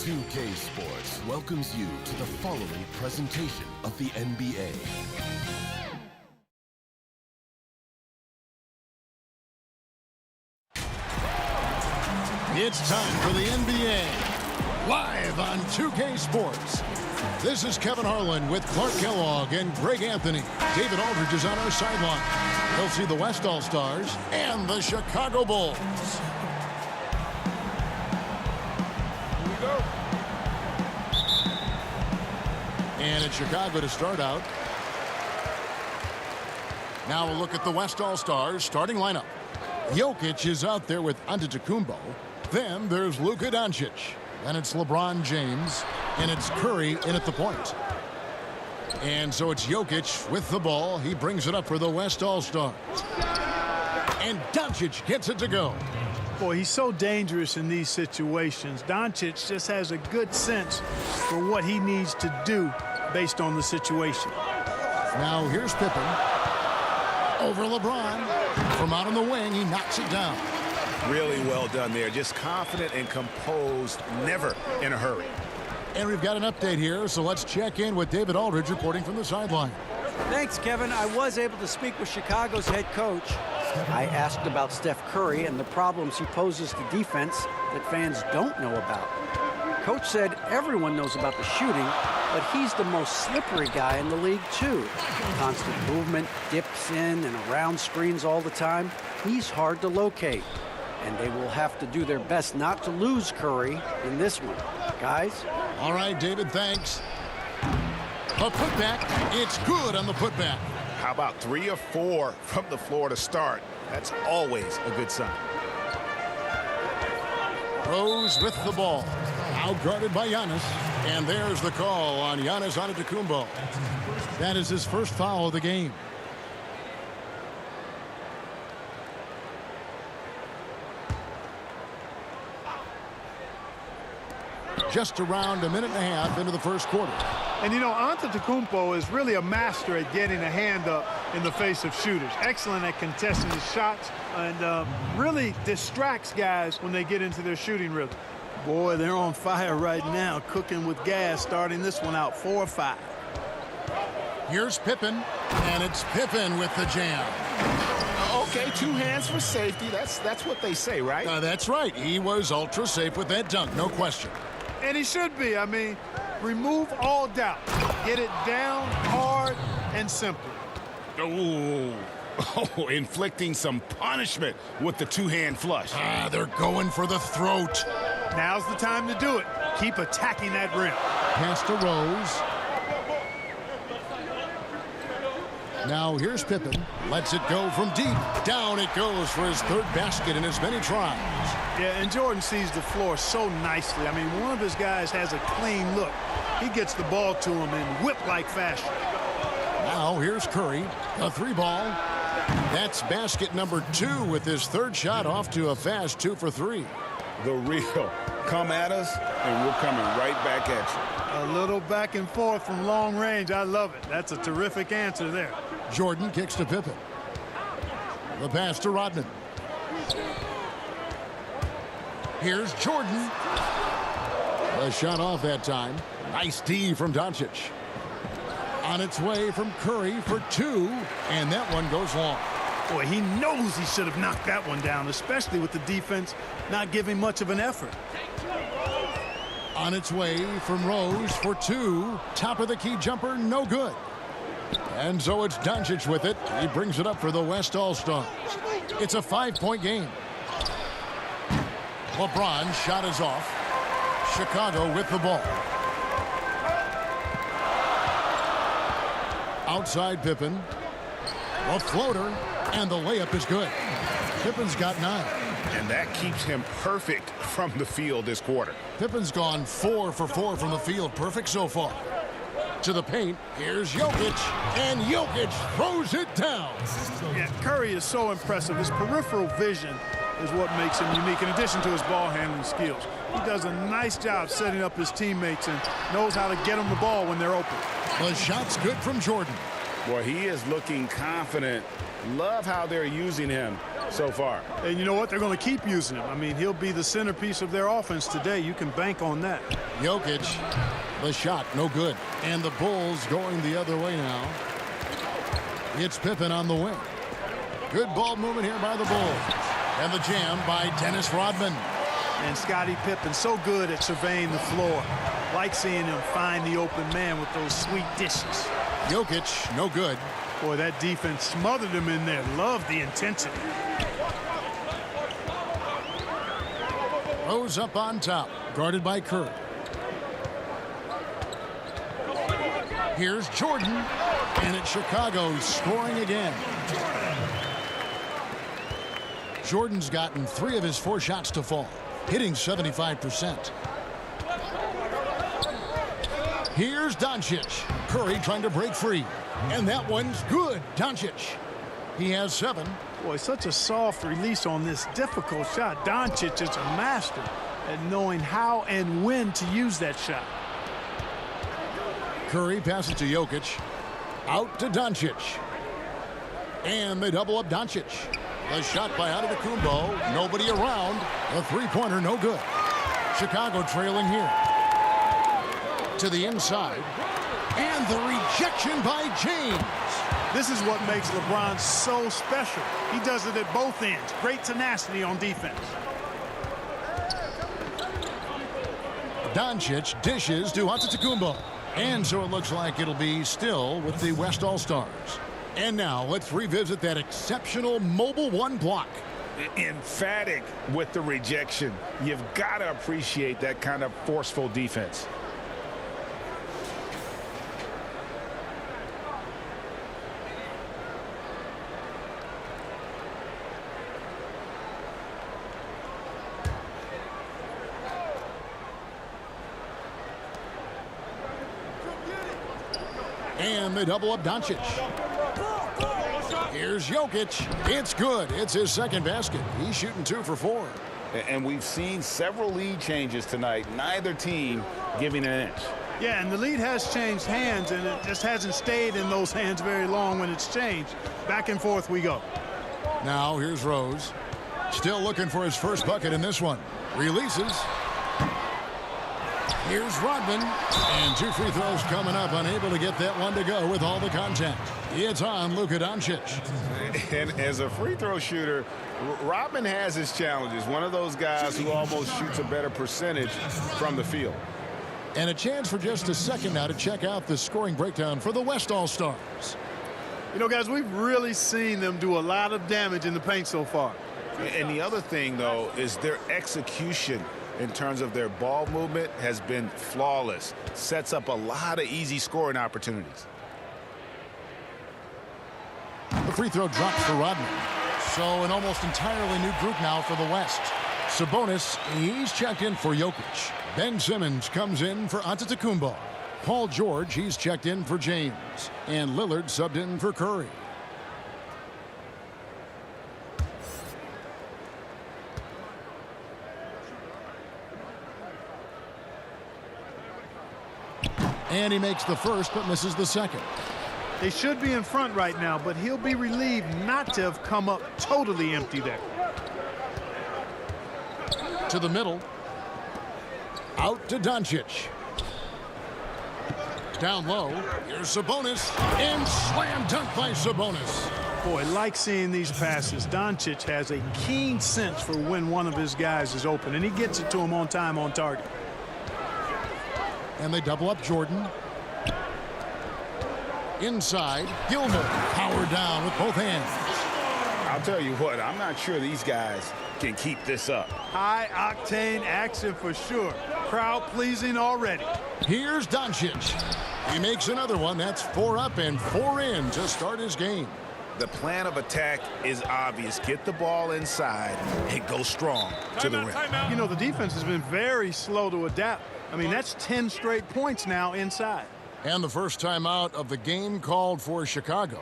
2K Sports welcomes you to the following presentation of the NBA. It's time for the NBA, live on 2K Sports. This is Kevin Harlan with Clark Kellogg and Greg Anthony. David Aldridge is on our sideline. He'll see the West All-Stars and the Chicago Bulls. Here we go. And it's Chicago to start out. Now a look at the West All-Stars starting lineup. Jokic is out there with Antetokounmpo. Then there's Luka Doncic. Then it's LeBron James. And it's Curry in at the point. And so it's Jokic with the ball. He brings it up for the West All-Stars. And Doncic gets it to go. Boy, he's so dangerous in these situations. Doncic just has a good sense for what he needs to do based on the situation. Now here's Pippen. Over LeBron. From out on the wing, he knocks it down. Really well done there. Just confident and composed, never in a hurry. And we've got an update here, so let's check in with David Aldridge reporting from the sideline. Thanks, Kevin. I was able to speak with Chicago's head coach. I asked about Steph Curry and the problems he poses to defense that fans don't know about. Coach said everyone knows about the shooting, but he's the most slippery guy in the league, too. Constant movement, dips in and around screens all the time. He's hard to locate, and they will have to do their best not to lose Curry in this one. Guys? All right, David, thanks. A putback. It's good on the putback. How about 3 or 4 from the floor to start? That's always a good sign. Rose with the ball. Out guarded by Giannis. And there's the call on Giannis Antetokounmpo. That is his first foul of the game. Just around a minute and a half into the first quarter. And, you know, Antetokounmpo is really a master at getting a hand up in the face of shooters. Excellent at contesting his shots and really distracts guys when they get into their shooting rhythm. Boy, they're on fire right now, cooking with gas, starting this one out 4-5. Here's Pippen, and it's Pippen with the jam. Okay, 2 hands for safety. That's what they say, right? That's right. He was ultra safe with that dunk, no question. And he should be. I mean, remove all doubt. Get it down hard and simple. Oh, inflicting some punishment with the 2-hand flush. They're going for the throat. Now's the time to do it. Keep attacking that rim. Pass to Rose. Now here's Pippen. Lets it go from deep. Down it goes for his 3rd basket in as many tries. Yeah, and Jordan sees the floor so nicely. I mean, one of his guys has a clean look. He gets the ball to him in whip-like fashion. Now here's Curry. A 3-ball. That's basket number 2 with his 3rd shot off to a fast 2 for 3. The real. Come at us, and we're coming right back at you. A little back and forth from long range. I love it. That's a terrific answer there. Jordan kicks to Pippen. The pass to Rodman. Here's Jordan. A shot off that time. Nice D from Doncic. On its way from Curry for 2, and that one goes long. Boy, he knows he should have knocked that one down, especially with the defense not giving much of an effort. On its way from Rose for 2. Top of the key jumper, no good. And so it's Doncic with it. He brings it up for the West All-Stars. It's a 5-point game. LeBron shot is off. Chicago with the ball. Outside Pippen. A floater, and the layup is good. Pippen's got 9. And that keeps him perfect from the field this quarter. Pippen's gone 4 for 4 from the field. Perfect so far. To the paint, here's Jokic, and Jokic throws it down. Yeah, Curry is so impressive. His peripheral vision is what makes him unique, in addition to his ball handling skills. He does a nice job setting up his teammates and knows how to get them the ball when they're open. The shot's good from Jordan. Boy, he is looking confident. Love how they're using him. so far. And you know what? They're going to keep using him. I mean, he'll be the centerpiece of their offense today. You can bank on that. Jokic, the shot, no good. And the Bulls going the other way now. It's Pippen on the wing. Good ball movement here by the Bulls. And the jam by Dennis Rodman. And Scottie Pippen so good at surveying the floor. Like seeing him find the open man with those sweet dishes. Jokic, no good. Boy, that defense smothered him in there. Love the intensity. Rose up on top, guarded by Curry. Here's Jordan, and it's Chicago scoring again. Jordan's gotten 3 of his 4 shots to fall, hitting 75%. Here's Doncic. Curry trying to break free. And that one's good. Doncic. He has 7. Boy, such a soft release on this difficult shot. Doncic is a master at knowing how and when to use that shot. Curry passes to Jokic. Out to Doncic. And they double up Doncic. The shot by Antetokounmpo. Nobody around. The three-pointer, no good. Chicago trailing here. To the inside. And the rejection by James. This is what makes LeBron so special. He does it at both ends. Great tenacity on defense. Doncic dishes to Antetokounmpo. And so it looks like it'll be still with the West All-Stars. And now let's revisit that exceptional mobile 1 block. Emphatic with the rejection. You've got to appreciate that kind of forceful defense. And they double up Doncic. Here's Jokic. It's good. It's his 2nd basket. He's shooting 2 for 4. And we've seen several lead changes tonight. Neither team giving an inch. Yeah, and the lead has changed hands, and it just hasn't stayed in those hands very long when it's changed. Back and forth we go. Now here's Rose. Still looking for his first bucket in this one. Releases. Here's Rodman. And 2 free throws coming up. Unable to get that one to go with all the contact. It's on Luka Doncic. And as a free throw shooter, Rodman has his challenges. One of those guys who almost shoots a better percentage from the field. And a chance for just a second now to check out the scoring breakdown for the West All-Stars. You know, guys, we've really seen them do a lot of damage in the paint so far. And the other thing, though, is their execution in terms of their ball movement has been flawless. Sets up a lot of easy scoring opportunities. The free throw drops for Rodman. So an almost entirely new group now for the West. Sabonis, he's checked in for Jokic. Ben Simmons comes in for Antetokounmpo. Paul George, he's checked in for James. And Lillard subbed in for Curry. And he makes the first but misses the second. They should be in front right now, but he'll be relieved not to have come up totally empty there. To the middle. Out to Doncic. Down low. Here's Sabonis. And slam dunk by Sabonis. Boy, like seeing these passes. Doncic has a keen sense for when one of his guys is open, and he gets it to him on time, on target. And they double up Jordan. Inside, Gilmore powered down with both hands. I'll tell you what, I'm not sure these guys can keep this up. High-octane action for sure. Crowd pleasing already. Here's Doncic. He makes another one. That's 4 up and 4 in to start his game. The plan of attack is obvious. Get the ball inside and go strong to the rim. You know, the defense has been very slow to adapt. I mean, that's 10 straight points now inside. And the first time out of the game called for Chicago.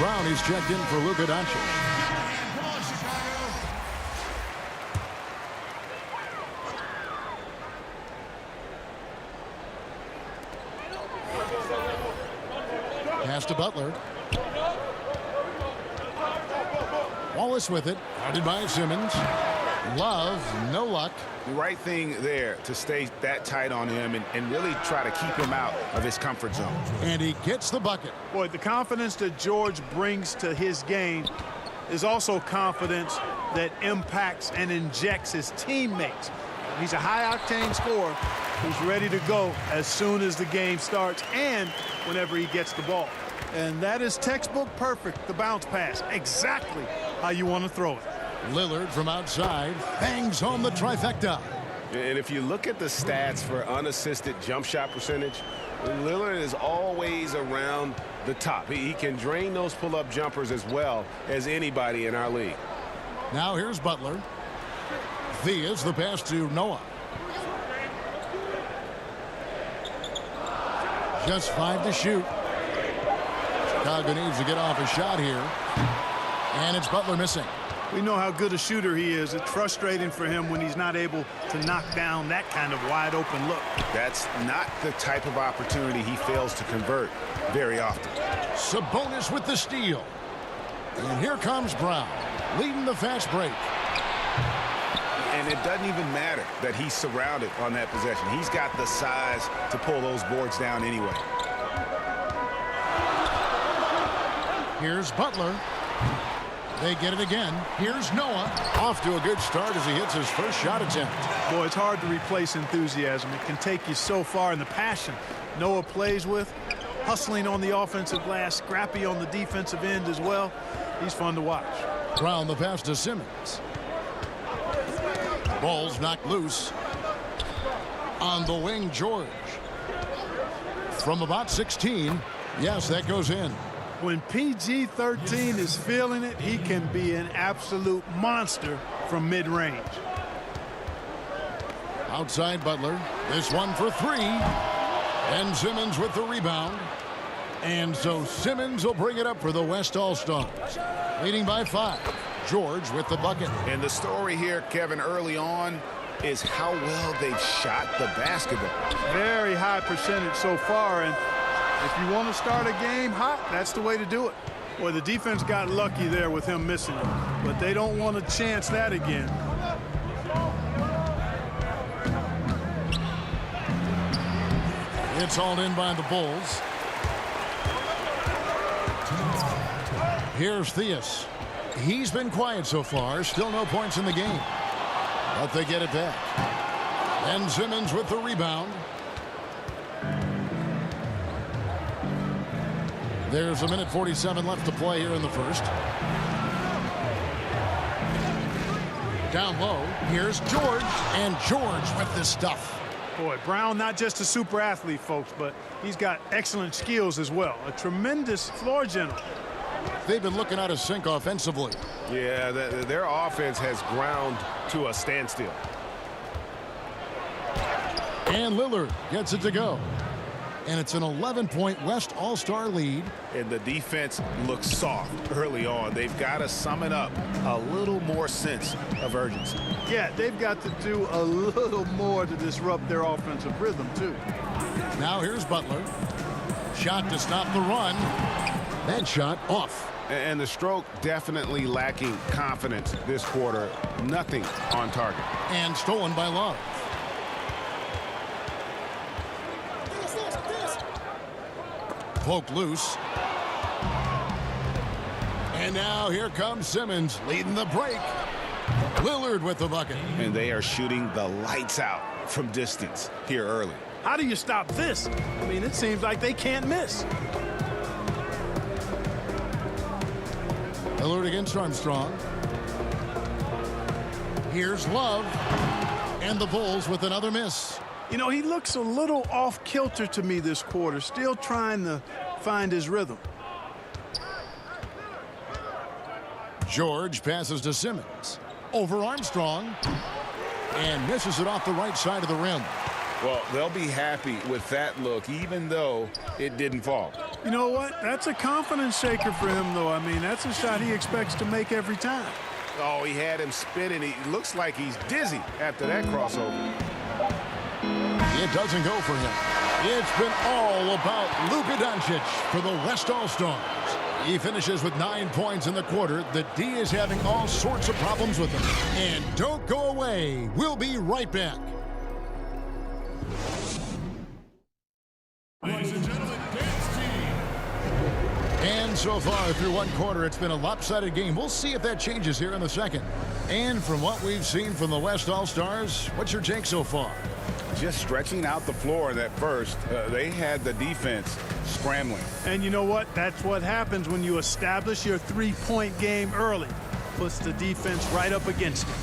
Brown. He's checked in for Luka Doncic. Pass to Butler. Wallace with it. Guarded by Simmons. Love, no luck. The right thing there to stay that tight on him and really try to keep him out of his comfort zone. And he gets the bucket. Boy, the confidence that George brings to his game is also confidence that impacts and injects his teammates. He's a high-octane scorer who's ready to go as soon as the game starts and whenever he gets the ball. And that is textbook perfect, the bounce pass. Exactly how you want to throw it. Lillard from outside bangs home the trifecta. And if you look at the stats for unassisted jump shot percentage, Lillard is always around the top. He can drain those pull-up jumpers as well as anybody in our league. Now here's Butler. Thea's the pass to Noah. Just 5 to shoot. Chicago needs to get off a shot here. And it's Butler missing. We know how good a shooter he is. It's frustrating for him when he's not able to knock down that kind of wide open look. That's not the type of opportunity he fails to convert very often. Sabonis with the steal. And here comes Brown, leading the fast break. And it doesn't even matter that he's surrounded on that possession. He's got the size to pull those boards down anyway. Here's Butler. They get it again. Here's Noah. Off to a good start as he hits his first shot attempt. Boy, it's hard to replace enthusiasm. It can take you so far, in the passion Noah plays with, hustling on the offensive glass, scrappy on the defensive end as well. He's fun to watch. Brown the pass to Simmons. Ball's knocked loose. On the wing, George. From about 16. Yes, that goes in. When PG-13 is feeling it, he can be an absolute monster from mid-range. Outside Butler. This one for 3. And Simmons with the rebound. And so Simmons will bring it up for the West All-Stars. Leading by 5. George with the bucket. And the story here, Kevin, early on is how well they've shot the basketball. Very high percentage so far, and if you want to start a game hot, that's the way to do it. Boy, the defense got lucky there with him missing it, but they don't want to chance that again. It's hauled in by the Bulls. Here's Theus. He's been quiet so far. Still no points in the game. But they get it back. And Simmons with the rebound. There's a minute 47 left to play here in the first. Down low. Here's George. And George with the stuff. Boy, Brown not just a super athlete, folks, but he's got excellent skills as well. A tremendous floor general. They've been looking out of sync offensively. Yeah, their offense has ground to a standstill. And Lillard gets it to go. And it's an 11-point West All-Star lead. And the defense looks soft early on. They've got to sum it up a little more sense of urgency. Yeah, they've got to do a little more to disrupt their offensive rhythm, too. Now here's Butler. Shot to stop the run. That shot off. And the stroke definitely lacking confidence this quarter. Nothing on target. And stolen by Love. Poked loose. And now here comes Simmons leading the break. Lillard with the bucket. And they are shooting the lights out from distance here early. How do you stop this? I mean, it seems like they can't miss. Lillard against Armstrong. Here's Love. And the Bulls with another miss. You know, he looks a little off kilter to me this quarter, still trying to find his rhythm. George passes to Simmons. Over Armstrong. And misses it off the right side of the rim. Well, they'll be happy with that look, even though it didn't fall. You know what? That's a confidence shaker for him, though. I mean, that's a shot he expects to make every time. Oh, he had him spinning. He looks like he's dizzy after that crossover. It doesn't go for him. It's been all about Luka Doncic for the West All-Stars. He finishes with 9 points in the quarter. The D is having all sorts of problems with him. And don't go away. We'll be right back. Ladies and gentlemen, dance team. And so far through one quarter, it's been a lopsided game. We'll see if that changes here in the second. And from what we've seen from the West All-Stars, what's your take so far? Just stretching out the floor in that first. They had the defense scrambling. And you know what? That's what happens when you establish your three-point game early. Puts the defense right up against it.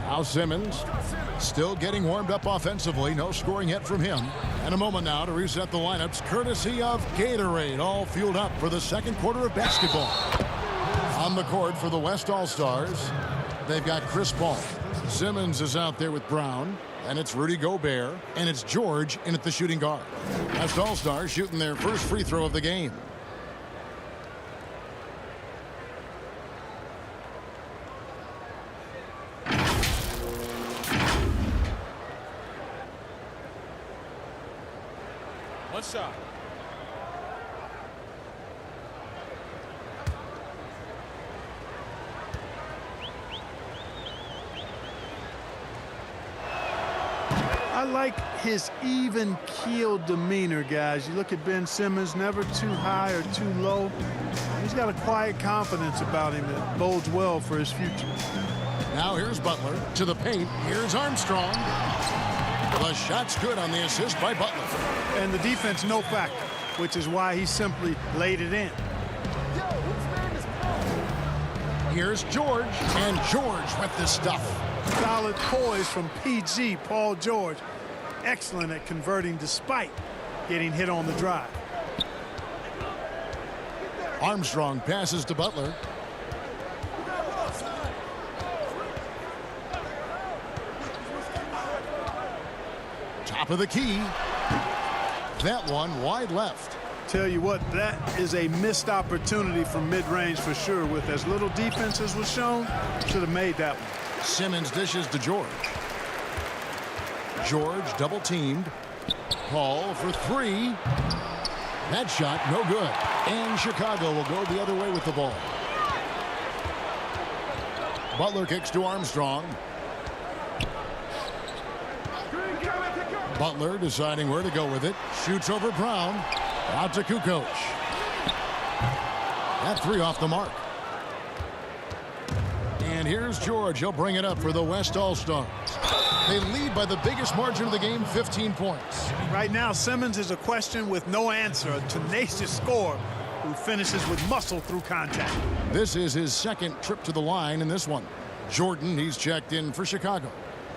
Now Simmons still getting warmed up offensively. No scoring yet from him. And a moment now to reset the lineups courtesy of Gatorade. All fueled up for the second quarter of basketball. On the court for the West All-Stars, they've got Chris Paul. Simmons is out there with Brown. And it's Rudy Gobert. And it's George in at the shooting guard. West All-Stars shooting their first free throw of the game. One shot. I like his even-keeled demeanor, guys. You look at Ben Simmons, never too high or too low. He's got a quiet confidence about him that bodes well for his future. Now here's Butler to the paint. Here's Armstrong. The shot's good on the assist by Butler. And the defense no factor, which is why he simply laid it in. Here's George, and George with the stuff. Solid poise from PG, Paul George. Excellent at converting despite getting hit on the drive. Armstrong passes to Butler. Top of the key. That one wide left. Tell you what, that is a missed opportunity from mid-range for sure. With as little defense as was shown, should have made that one. Simmons dishes to George. George double teamed. Paul for three. That shot no good. And Chicago will go the other way with the ball. Butler kicks to Armstrong. Butler deciding where to go with it. Shoots over Brown. Out to Kukoc. That three off the mark. And here's George. He'll bring it up for the West All-Stars. They lead by the biggest margin of the game, 15 points. Right now, Simmons is a question with no answer. A tenacious scorer who finishes with muscle through contact. This is his second trip to the line in this one. Jordan, he's checked in for Chicago.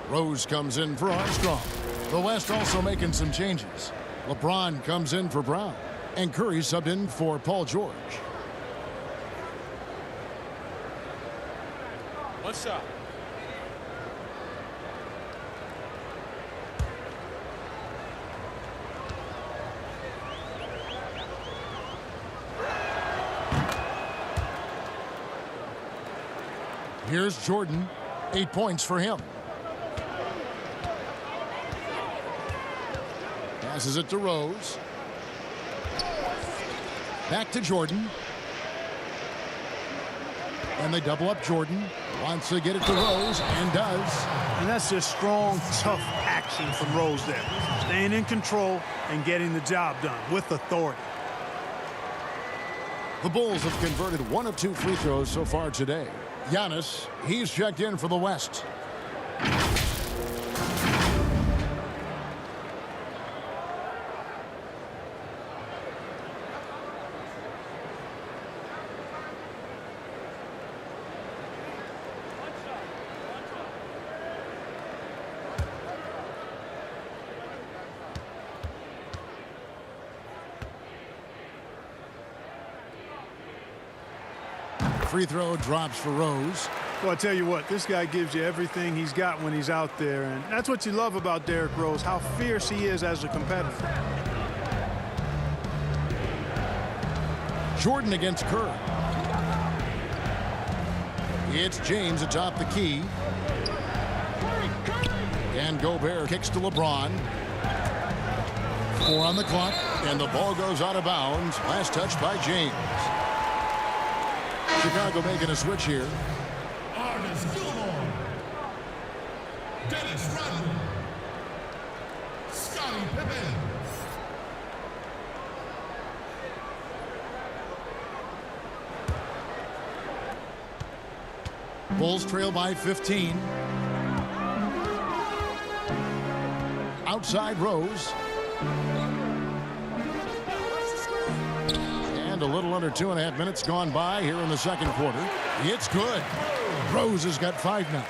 Rose comes in for Armstrong. The West also making some changes. LeBron comes in for Brown. And Curry subbed in for Paul George. One shot. Here's Jordan. 8 points for him. Passes it to Rose. Back to Jordan. And they double up Jordan. Wants to get it to Rose, and does. And that's just strong, tough action from Rose there. Staying in control and getting the job done with authority. The Bulls have converted 1 of 2 free throws so far today. Giannis, he's checked in for the West. Free throw drops for Rose. Well, I tell you what, this guy gives you everything he's got when he's out there, and that's what you love about Derrick Rose, how fierce he is as a competitor. Jordan against Curry. It's James atop the key. And Gobert kicks to LeBron. 4 on the clock, and the ball goes out of bounds. Last touch by James. Chicago making a switch here. Bulls trail by 15. Outside Rose. And a little under 2.5 minutes gone by here in the second quarter. It's good. Rose has got 5 now.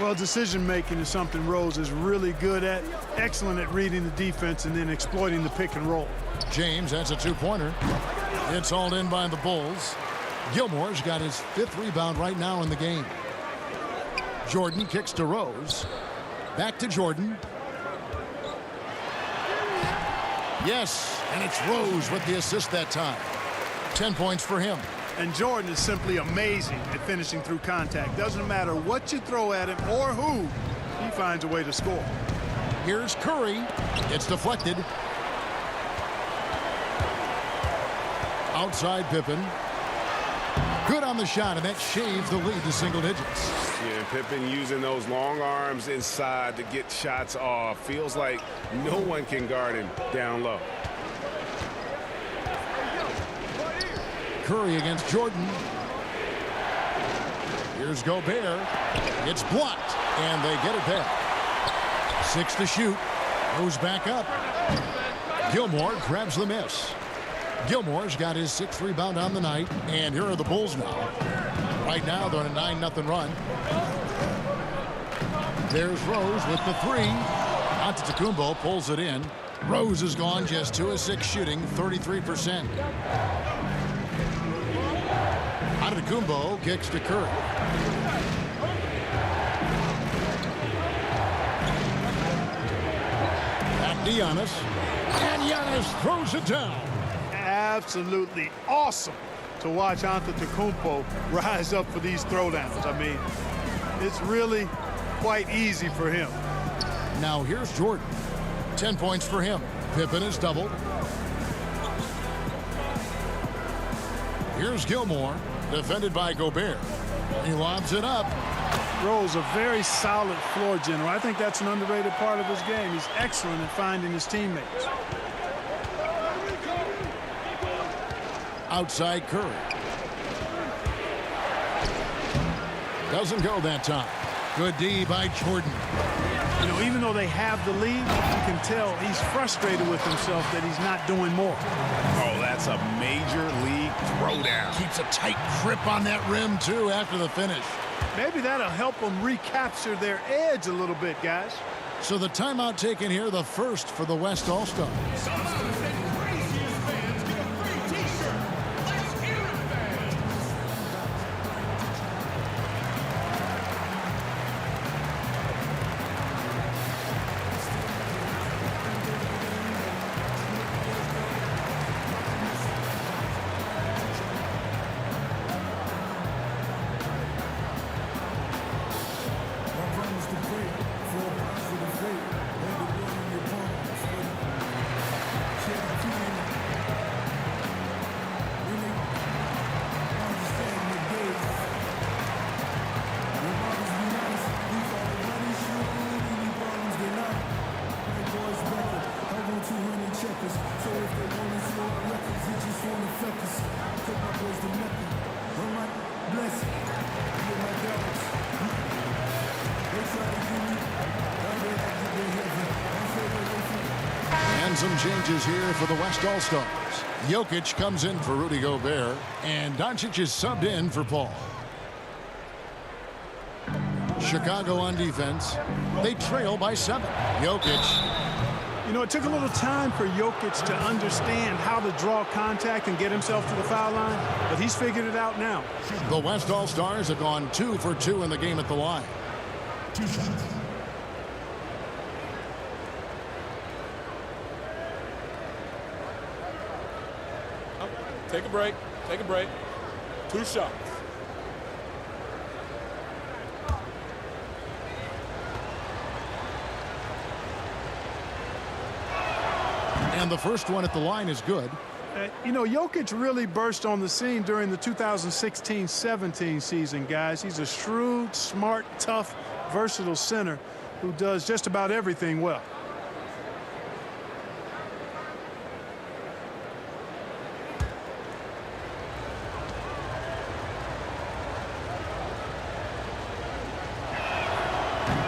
Well, decision-making is something Rose is really good at. Excellent at reading the defense and then exploiting the pick and roll. James has a 2-pointer. It's hauled in by the Bulls. Gilmore's got his 5th rebound right now in the game. Jordan kicks to Rose. Back to Jordan. Yes, and it's Rose with the assist that time. 10 points for him. And Jordan is simply amazing at finishing through contact. Doesn't matter what you throw at him or who, he finds a way to score. Here's Curry. It's deflected. Outside Pippen. Good on the shot, and that shaves the lead to single digits. Yeah, Pippen using those long arms inside to get shots off. Feels like no one can guard him down low. Curry against Jordan. Here's Gobert. It's blocked, and they get it back. 6 to shoot. Goes back up. Gilmore grabs the miss. Gilmore's got his 6th rebound on the night, and here are the Bulls now. Right now, they're on a 9-0 run. There's Rose with the 3. Antetokounmpo pulls it in. Rose has gone just 2 of 6 shooting, 33%. Antetokounmpo kicks to Curry. Back to Giannis. And Giannis throws it down. Absolutely awesome to watch Antetokounmpo rise up for these throwdowns. I mean, it's really quite easy for him. Now here's Jordan. 10 points for him. Pippen is doubled. Here's Gilmore, defended by Gobert. He lobs it up. Rose, a very solid floor general. I think that's an underrated part of his game. He's excellent at finding his teammates. Outside Curry. Doesn't go that time. Good D by Jordan. You know, even though they have the lead, you can tell he's frustrated with himself that he's not doing more. Oh, that's a major league throwdown. Keeps a tight grip on that rim, too, after the finish. Maybe that'll help them recapture their edge a little bit, guys. So the timeout taken here, the first for the West All-Stars. And some changes here for the West All-Stars. Jokic comes in for Rudy Gobert, and Doncic is subbed in for Paul. Chicago on defense. They trail by 7. Jokic You know, it took a little time for Jokic to understand how to draw contact and get himself to the foul line, but he's figured it out now. The West All-Stars have gone 2 for 2 in the game at the line. 2 shots. Take a break. Take a break. 2 shots. And the first one at the line is good. You know, Jokic really burst on the scene during the 2016-17 season, guys. He's a shrewd, smart, tough, versatile center who does just about everything well.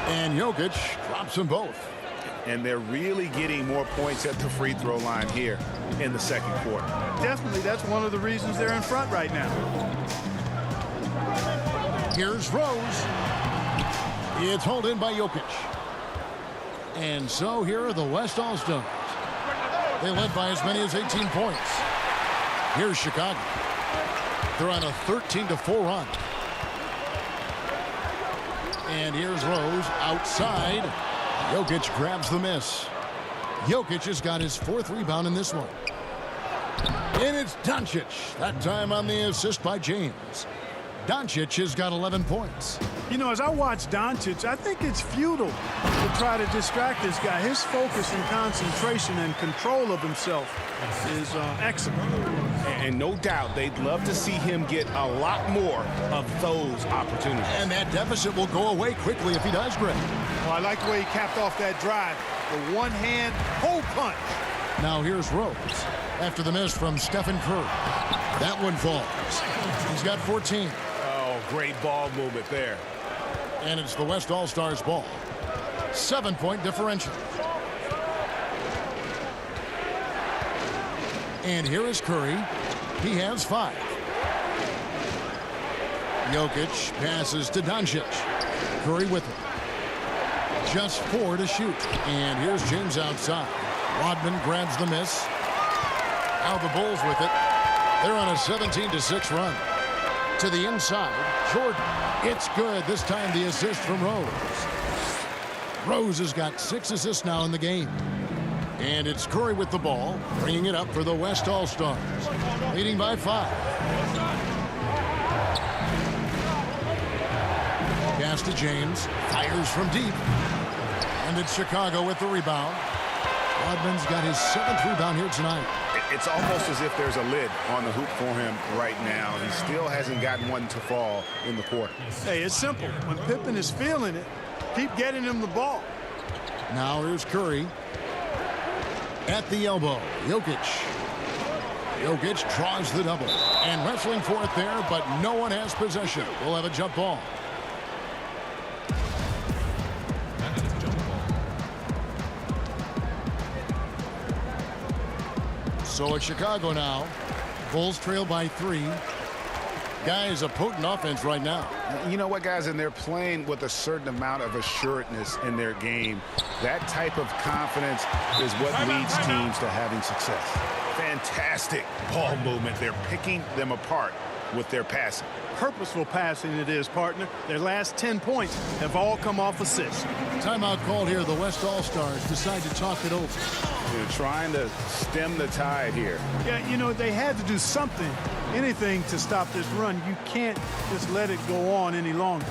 And Jokic drops them both. And they're really getting more points at the free throw line here in the second quarter. Definitely, that's one of the reasons they're in front right now. Here's Rose. It's hauled in by Jokic. And so here are the West All-Stars. They led by as many as 18 points. Here's Chicago. They're on a 13-4 run. And here's Rose outside. Jokic grabs the miss. Jokic has got his 4th rebound in this one. And it's Doncic. That time on the assist by James. Doncic has got 11 points. You know, as I watch Doncic, I think it's futile to try to distract this guy. His focus and concentration and control of himself is excellent. And no doubt they'd love to see him get a lot more of those opportunities. And that deficit will go away quickly if he does, Greg. Well, I like the way he capped off that drive. The one-hand hole punch. Now here's Rose. After the miss from Stephen Curry. That one falls. He's got 14. Oh, great ball movement there. And it's the West All-Stars ball. 7-point differential. And here is Curry. He has 5. Jokic passes to Doncic. Curry with it. Just 4 to shoot. And here's James outside. Rodman grabs the miss. Now the Bulls with it. They're on a 17-6 run. To the inside, Jordan. It's good. This time the assist from Rose. Rose has got 6 assists now in the game. And it's Curry with the ball, bringing it up for the West All-Stars. Leading by 5. Pass to James. Fires from deep. And it's Chicago with the rebound. Rodman's got his 7th rebound here tonight. It's almost as if there's a lid on the hoop for him right now. He still hasn't gotten one to fall in the quarter. Hey, it's simple. When Pippen is feeling it, keep getting him the ball. Now here's Curry. At the elbow, Jokic. Jokic draws the double. And wrestling for it there, but no one has possession. We'll have a jump ball. So it's Chicago now. Bulls trail by 3. Guys, a potent offense right now. You know what, guys? And they're playing with a certain amount of assuredness in their game. That type of confidence is what leads teams to having success. Fantastic ball movement. They're picking them apart with their passing. Purposeful passing it is, partner. Their last 10 points have all come off assists. Timeout called here. The West All-Stars decide to talk it over. They're trying to stem the tide here. Yeah, you know, they had to do something, anything to stop this run. You can't just let it go on any longer.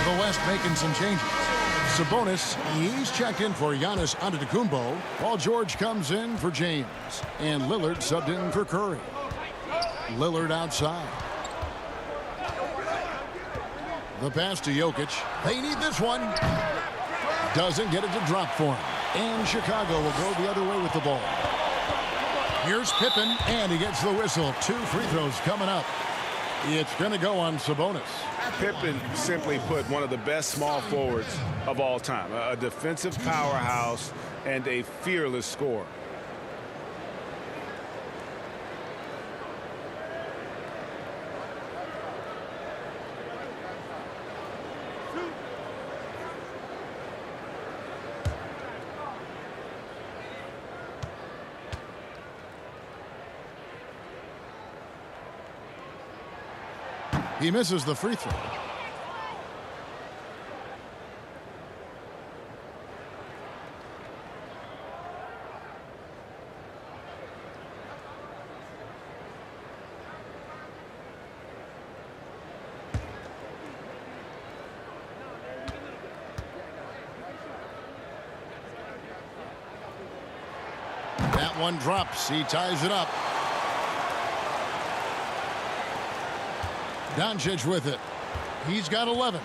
The West making some changes. Sabonis, he's checked in for Giannis Antetokounmpo. Paul George comes in for James. And Lillard subbed in for Curry. Lillard outside. The pass to Jokic. They need this one. Doesn't get it to drop for him. And Chicago will go the other way with the ball. Here's Pippen, and he gets the whistle. 2 free throws coming up. It's going to go on Sabonis. Pippen simply put one of the best small forwards of all time. A defensive powerhouse and a fearless scorer. He misses the free throw. That one drops. He ties it up. Doncic with it. He's got 11.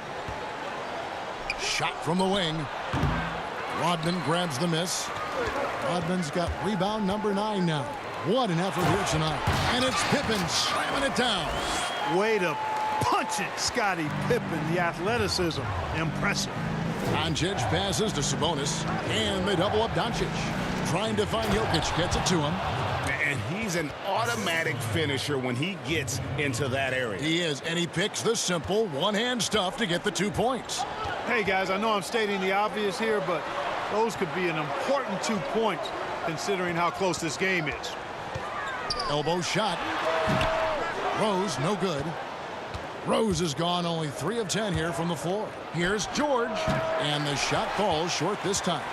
Shot from the wing. Rodman grabs the miss. Rodman's got rebound number 9 now. What an effort here tonight. And it's Pippen slamming it down. Way to punch it, Scottie Pippen. The athleticism, impressive. Doncic passes to Sabonis. And they double up Doncic. Trying to find Jokic. Gets it to him. And he's an automatic finisher when he gets into that area. He is, and he picks the simple one-hand stuff to get the 2 points. Hey, guys, I know I'm stating the obvious here, but those could be an important 2 points considering how close this game is. Elbow shot. Rose, no good. Rose has gone only 3 of 10 here from the floor. Here's George, and the shot falls short this time.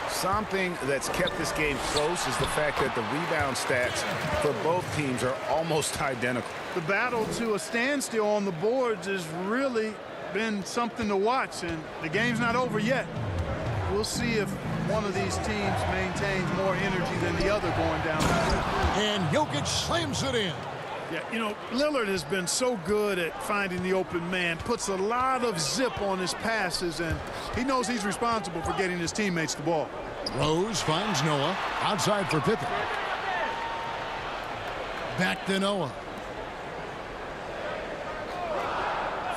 Something that's kept this game close is the fact that the rebound stats for both teams are almost identical. The battle to a standstill on the boards has really been something to watch, and the game's not over yet. We'll see if one of these teams maintains more energy than the other going down the stretch. And Jokic slams it in. Yeah, you know, Lillard has been so good at finding the open man, puts a lot of zip on his passes, and he knows he's responsible for getting his teammates the ball. Rose finds Noah outside for Pippen. Back to Noah.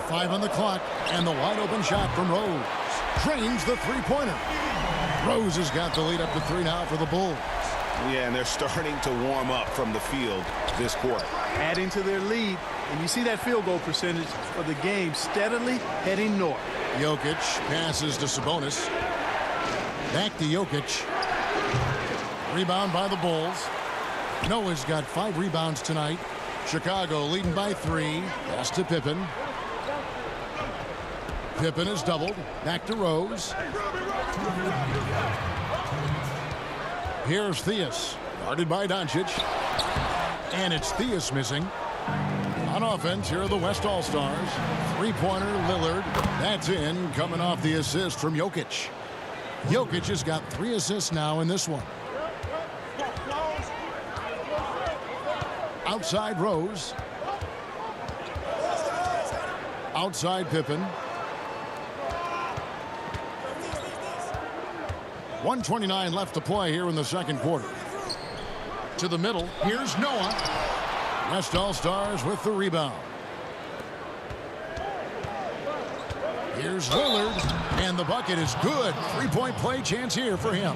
5 on the clock, and the wide open shot from Rose. Drains the three-pointer. Rose has got the lead up to 3 now for the Bulls. Yeah, and they're starting to warm up from the field this quarter. Adding to their lead, and you see that field goal percentage for the game steadily heading north. Jokic passes to Sabonis. Back to Jokic. Rebound by the Bulls. Noah's got 5 rebounds tonight. Chicago leading by 3. Pass to Pippen. Pippen is doubled. Back to Rose. Here's Theus. Guarded by Doncic. And it's Theus missing. On offense, here are the West All-Stars. 3-pointer Lillard. That's in, coming off the assist from Jokic. Jokic has got 3 assists now in this one. Outside Rose. Outside Pippen. 1:29 left to play here in the second quarter. To the middle, here's Noah. West All-Stars with the rebound. Here's Lillard, and the bucket is good. 3-point play chance here for him.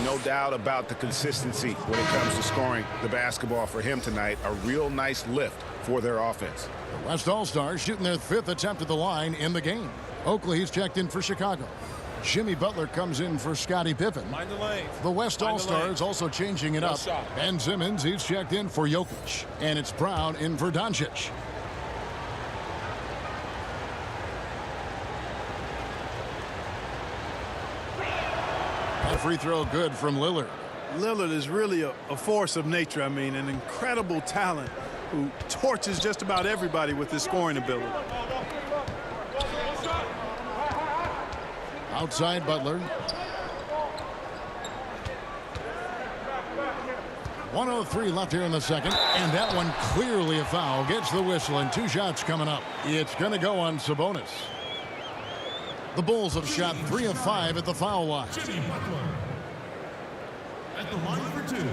No doubt about the consistency when it comes to scoring the basketball for him tonight. A real nice lift for their offense. The West All-Stars shooting their 5th attempt at the line in the game. Oakley's checked in for Chicago. Jimmy Butler comes in for Scottie Pippen. Mind the lane. The West All-Stars also changing it up. Ben Simmons, he's checked in for Jokic. And it's Brown in for Doncic. That free throw good from Lillard. Lillard is really a force of nature. I mean, an incredible talent who torches just about everybody with his scoring ability. Outside Butler. 1:03 left here in the second, and that one clearly a foul. Gets the whistle, and 2 shots coming up. It's going to go on Sabonis. The Bulls have shot 3 of 5 at the foul line. Jimmy Butler at the line for 2.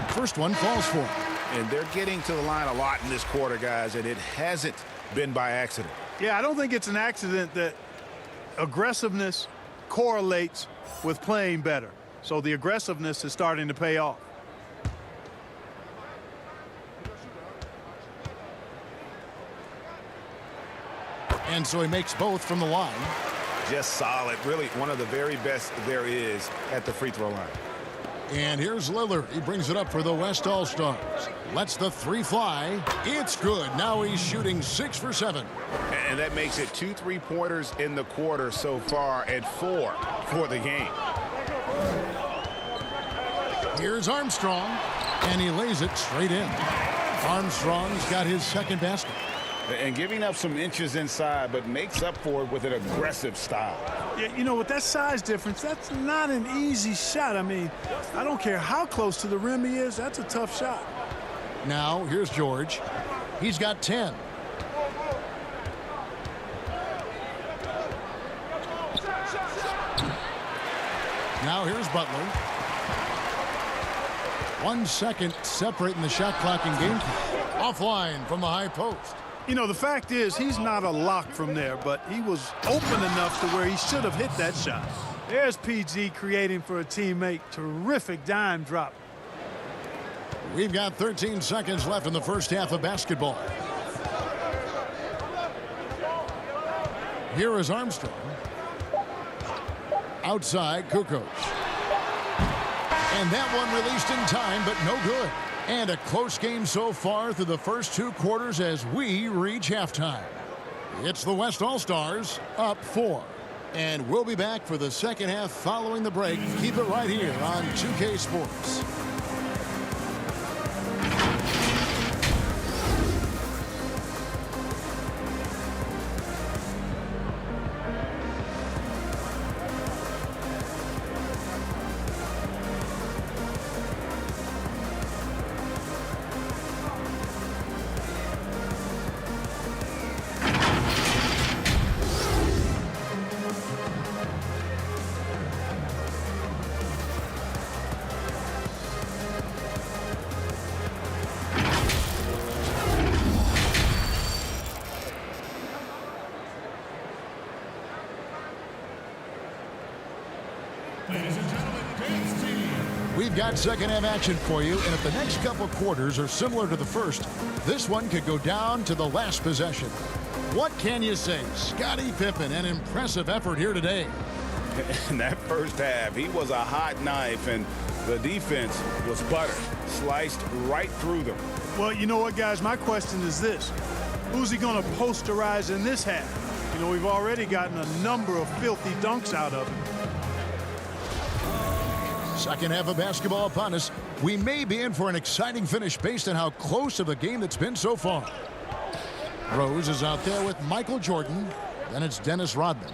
First one falls for him. And they're getting to the line a lot in this quarter, guys, and it hasn't been by accident. Yeah, I don't think it's an accident that aggressiveness correlates with playing better. So the aggressiveness is starting to pay off. And so he makes both from the line. Just solid. Really one of the very best there is at the free throw line. And here's Lillard. He brings it up for the West All-Stars. Lets the 3 fly. It's good. Now he's shooting 6 for 7. And that makes it 2 3-pointers in the quarter so far and 4 for the game. Here's Armstrong. And he lays it straight in. Armstrong's got his second basket. And giving up some inches inside, but makes up for it with an aggressive style. Yeah, you know, with that size difference, that's not an easy shot. I mean, I don't care how close to the rim he is. That's a tough shot. Now, here's George. He's got 10. Now, here's Butler. 1 second separating the shot clock and game clock. Offline from the high post. You know, the fact is he's not a lock from there, but he was open enough to where he should have hit that shot. There's PG creating for a teammate. Terrific dime drop. We've got 13 seconds left in the first half of basketball. Here is Armstrong. Outside, Kukoc. And that one released in time, but no good. And a close game so far through the first 2 quarters as we reach halftime. It's the West All-Stars up 4. And we'll be back for the second half following the break. Keep it right here on 2K Sports. We've got second half action for you, and if the next couple quarters are similar to the first, this one could go down to the last possession. What can you say? Scottie Pippen, an impressive effort here today. In that first half, he was a hot knife, and the defense was butter, sliced right through them. Well, you know what, guys? My question is this. Who's he going to posterize in this half? You know, we've already gotten a number of filthy dunks out of him. Second half of basketball upon us. We may be in for an exciting finish based on how close of a game that's been so far. Rose is out there with Michael Jordan. Then it's Dennis Rodman.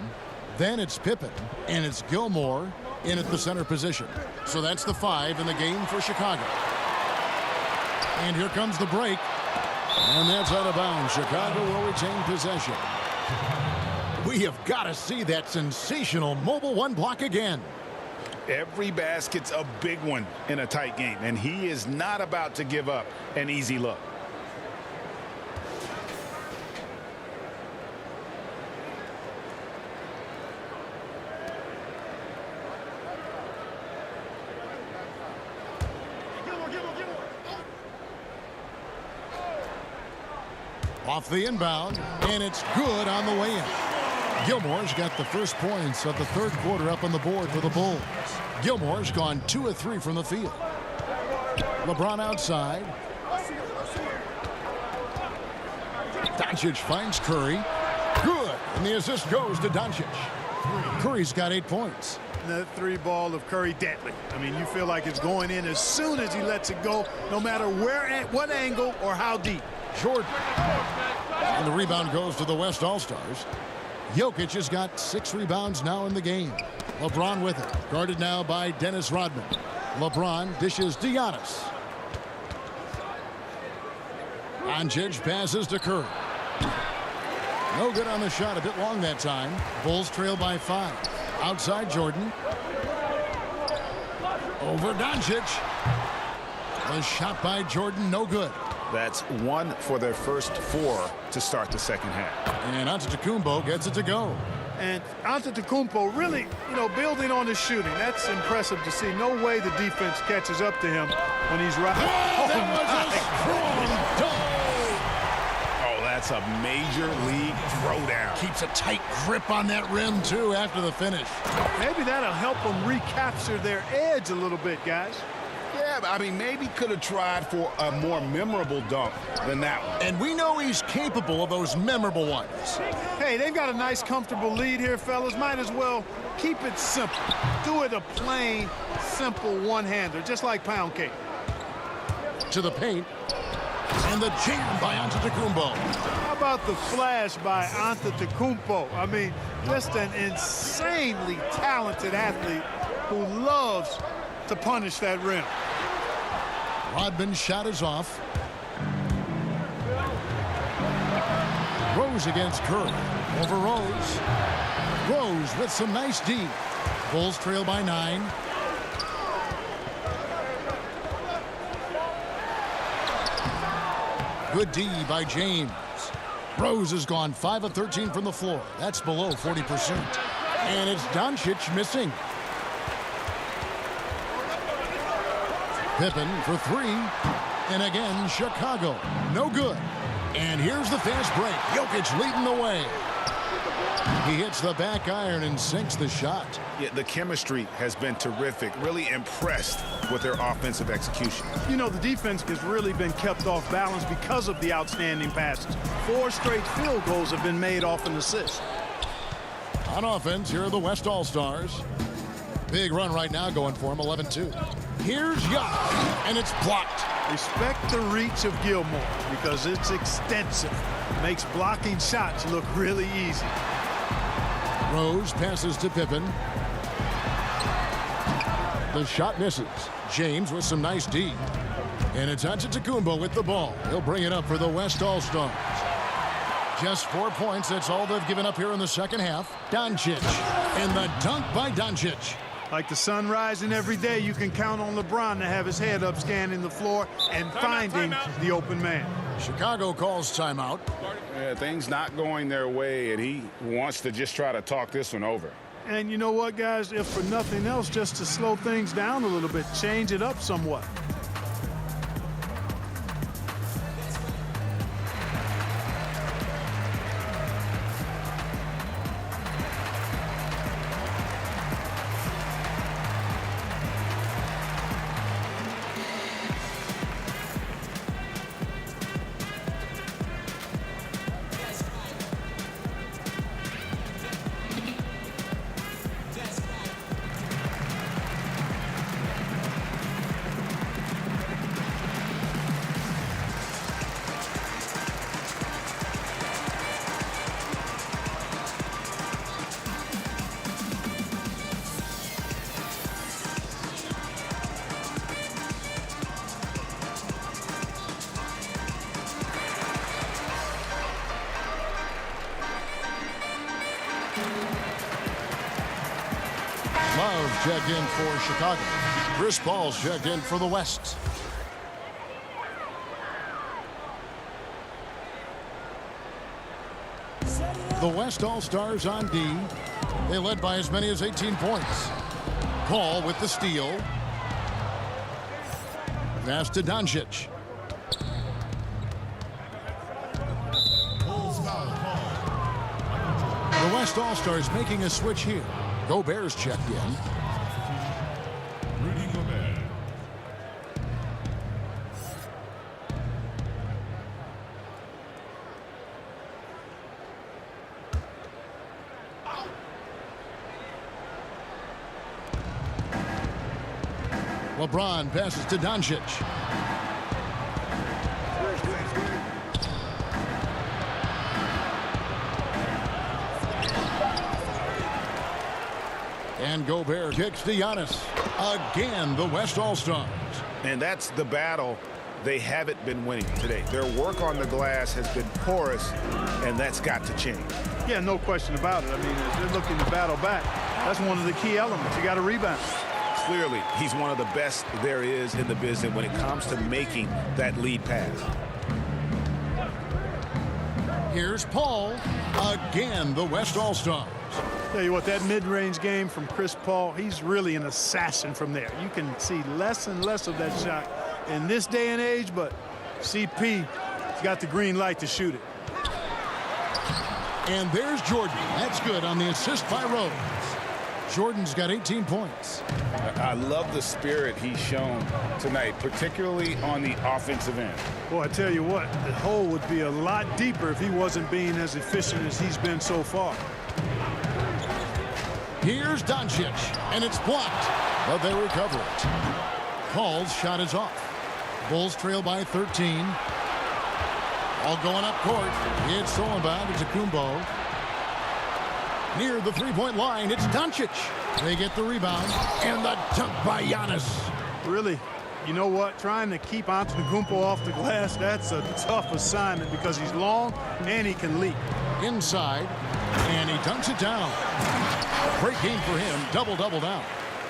Then it's Pippen. And it's Gilmore in at the center position. So that's the 5 in the game for Chicago. And here comes the break. And that's out of bounds. Chicago will retain possession. We have got to see that sensational mobile 1 block again. Every basket's a big one in a tight game, and he is not about to give up an easy look. Off the inbound, and it's good on the way in. Gilmore's got the first points of the third quarter up on the board for the Bulls. Gilmore's gone 2 of 3 from the field. LeBron outside. Doncic finds Curry. Good. And the assist goes to Doncic. Curry's got 8 points. The 3 ball of Curry, deadly. I mean, you feel like it's going in as soon as he lets it go, no matter where, at what angle, or how deep. Jordan. And the rebound goes to the West All-Stars. Jokic has got 6 rebounds now in the game. LeBron with it. Guarded now by Dennis Rodman. LeBron dishes to Giannis. Doncic passes to Curry. No good on the shot. A bit long that time. Bulls trail by 5. Outside Jordan. Over Doncic. The shot by Jordan, no good. That's 1 for their first 4 to start the second half. And Antetokounmpo gets it to go. And Antetokounmpo really, building on his shooting. That's impressive to see. No way the defense catches up to him when he's right. That was a strong dunk. Oh, that's a major league throwdown. Keeps a tight grip on that rim, too, after the finish. Maybe that'll help them recapture their edge a little bit, guys. Yeah, but I mean, maybe could have tried for a more memorable dunk than that one. And we know he's capable of those memorable ones. Hey, they've got a nice, comfortable lead here, fellas. Might as well keep it simple. Do it a plain, simple one-hander, just like pound cake. To the paint. And the jam by Antetokounmpo. How about the flash by Antetokounmpo? I mean, just an insanely talented athlete who loves to punish that rim. Rodman's shot is off. Rose against Curry. Over Rose. Rose with some nice D. Bulls trail by 9. Good D by James. Rose has gone 5 of 13 from the floor. That's below 40%. And it's Doncic missing. Pippen for 3. And again, Chicago. No good. And here's the fast break. Jokic leading the way. He hits the back iron and sinks the shot. Yeah, the chemistry has been terrific. Really impressed with their offensive execution. The defense has really been kept off balance because of the outstanding passes. 4 straight field goals have been made off an assist. On offense, here are the West All-Stars. Big run right now going for him, 11-2. Here's Giannis, and it's blocked. Respect the reach of Gilmore because it's extensive. Makes blocking shots look really easy. Rose passes to Pippen. The shot misses. James with some nice D. And it's Antetokounmpo with the ball. He'll bring it up for the West All-Stars. Just 4 points. That's all they've given up here in the second half. Doncic. And the dunk by Doncic. Like the sun rising every day, you can count on LeBron to have his head up scanning the floor and finding the open man. Chicago calls timeout. Yeah, things not going their way, and he wants to just try to talk this one over. And you know what, guys? If for nothing else, just to slow things down a little bit, change it up somewhat. Love checked in for Chicago. Chris Paul's checked in for the West. The West All-Stars on D. They led by as many as 18 points. Paul with the steal. Pass to Doncic. The West All-Stars making a switch here. Gobert's checked in. LeBron passes to Doncic. And Gobert kicks to Giannis. Again, the West All-Stars. And that's the battle they haven't been winning today. Their work on the glass has been porous, and that's got to change. Yeah, no question about it. I mean, as they're looking to battle back, that's one of the key elements. You got to rebound. Clearly, he's one of the best there is in the business when it comes to making that lead pass. Here's Paul. Again, the West All-Stars. Tell you what, that mid-range game from Chris Paul, he's really an assassin from there. You can see less and less of that shot in this day and age, but CP's got the green light to shoot it. And there's Jordan. That's good on the assist by Rose. Jordan's got 18 points. I love the spirit he's shown tonight, particularly on the offensive end. Boy, I tell you what, the hole would be a lot deeper if he wasn't being as efficient as he's been so far. Here's Doncic, and it's blocked, but they recover it. Paul's shot is off. Bulls trail by 13. All going up court. It's stolen by Antetokounmpo. Near the three-point line, it's Doncic. They get the rebound, and the dunk by Giannis. Really, you know what? Trying to keep Antetokounmpo off the glass, that's a tough assignment because he's long and he can leap. Inside, and he dunks it down. Great game for him. Double-double down.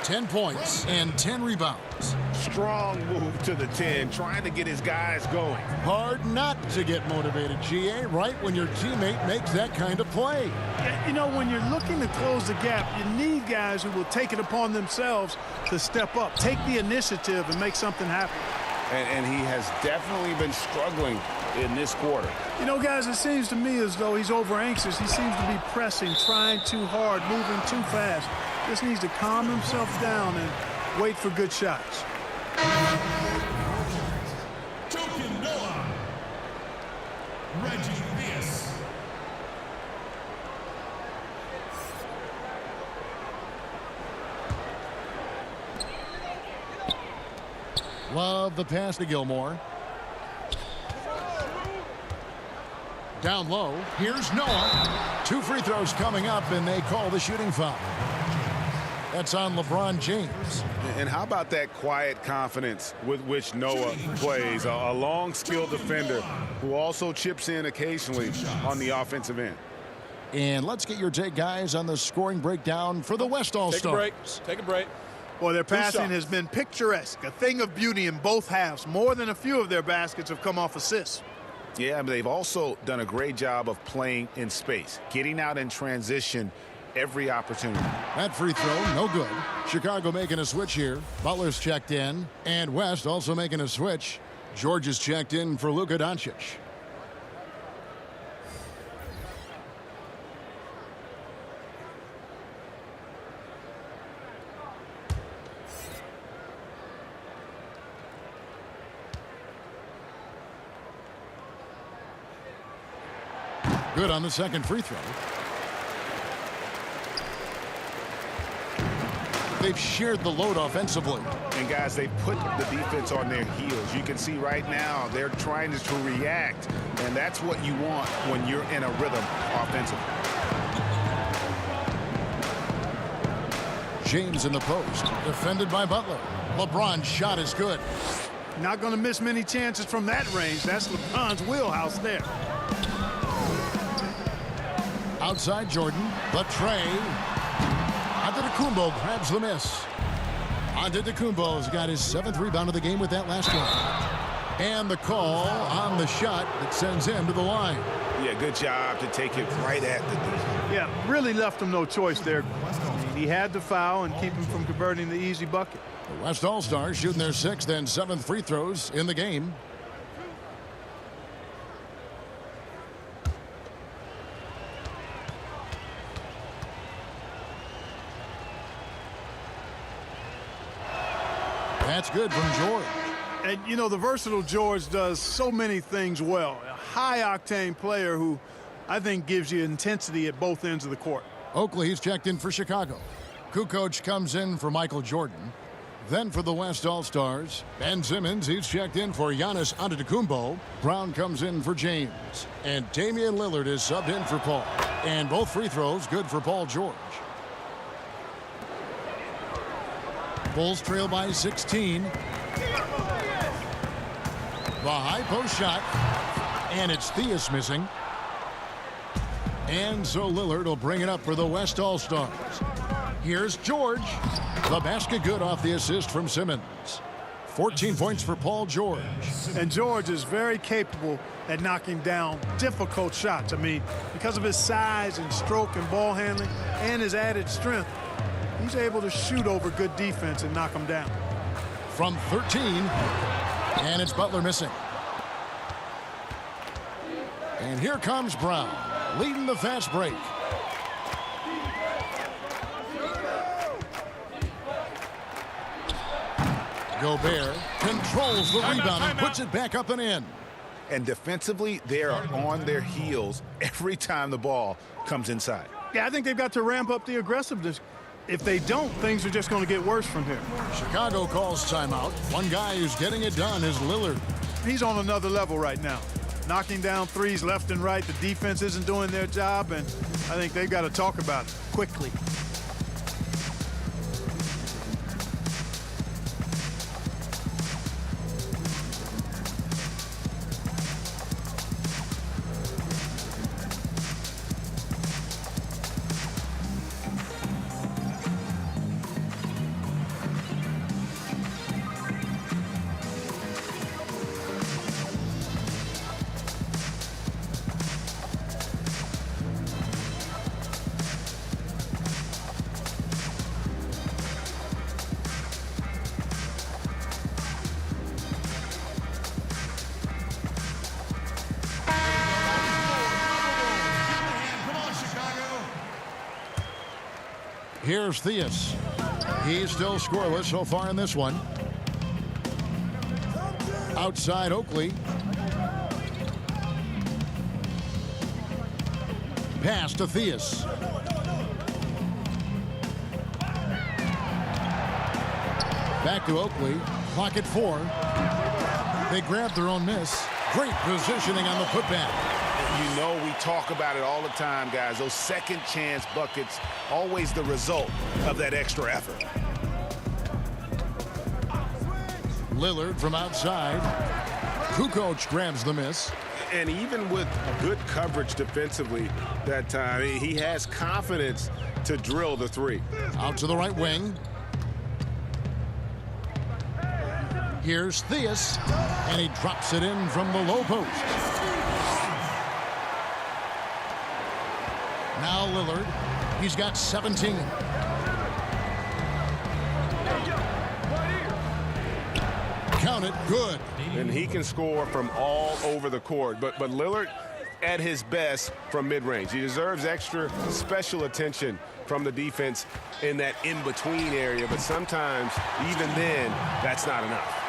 10 points and 10 rebounds. Strong move to the 10, trying to get his guys going. Hard not to get motivated, GA, right when your teammate makes that kind of play. You know, when you're looking to close the gap, you need guys who will take it upon themselves to step up, take the initiative, and make something happen. And he has definitely been struggling in this quarter. You know, guys, it seems to me as though he's over-anxious. He seems to be pressing, trying too hard, moving too fast. Just needs to calm himself down and wait for good shots. Joking Noah. Reggie Theus. Love the pass to Gilmore. Down low. Here's Noah. 2 free throws coming up, and they call the shooting foul. That's on LeBron James. And how about that quiet confidence with which Noah plays? A long, skilled defender who also chips in occasionally on the offensive end. And let's get your take, guys, on the scoring breakdown for the West All-Stars. Take a break. Boy, their passing has been picturesque, a thing of beauty in both halves. More than a few of their baskets have come off assists. Yeah, but they've also done a great job of playing in space, getting out in transition every opportunity. That free throw, no good. Chicago making a switch here. Butler's checked in, and West also making a switch. George is checked in for Luka Doncic. Good on the second free throw. They've shared the load offensively. And guys, they put the defense on their heels. You can see right now they're trying to react, and that's what you want when you're in a rhythm offensively. James in the post, defended by Butler. LeBron's shot is good. Not going to miss many chances from that range. That's LeBron's wheelhouse there. Outside Jordan, but Trey. Antetokounmpo grabs the miss. Antetokounmpo's got his 7th rebound of the game with that last one. And the call on the shot that sends him to the line. Yeah, good job to take it right at the defense. Yeah, really left him no choice there. He had to foul and keep him from converting the easy bucket. The West All-Stars shooting their 6th and 7th free throws in the game. That's good from George. And, you know, the versatile George does so many things well. A high-octane player who I think gives you intensity at both ends of the court. Oakley's checked in for Chicago. Kukoc comes in for Michael Jordan. Then for the West All-Stars, Ben Simmons, he's checked in for Giannis Antetokounmpo. Brown comes in for James. And Damian Lillard is subbed in for Paul. And both free throws good for Paul George. Bulls trail by 16. The high post shot. And it's Theus missing. And so Lillard will bring it up for the West All-Stars. Here's George. The basket good off the assist from Simmons. 14 points for Paul George. And George is very capable at knocking down difficult shots. I mean, because of his size and stroke and ball handling and his added strength, he's able to shoot over good defense and knock them down. From 13, and it's Butler missing. And here comes Brown, leading the fast break. Gobert controls the rebound and puts it back up and in. And defensively, they are on their heels every time the ball comes inside. Yeah, I think they've got to ramp up the aggressiveness. If they don't, things are just going to get worse from here. Chicago calls timeout. One guy who's getting it done is Lillard. He's on another level right now. Knocking down threes left and right. The defense isn't doing their job, and I think they've got to talk about it quickly. Here's Theus. He's still scoreless so far in this one. Outside Oakley. Pass to Theus. Back to Oakley. Clock at 4. They grab their own miss. Great positioning on the putback. You know, we talk about it all the time, guys. Those second chance buckets, always the result of that extra effort. Lillard from outside. Kukoc grabs the miss. And even with good coverage defensively that time, he has confidence to drill the three. Out to the right wing. Here's Theus, and he drops it in from the low post. Now Lillard, he's got 17. Count it, good. And he can score from all over the court. But Lillard at his best from mid-range. He deserves extra special attention from the defense in that in-between area. But sometimes, even then, that's not enough.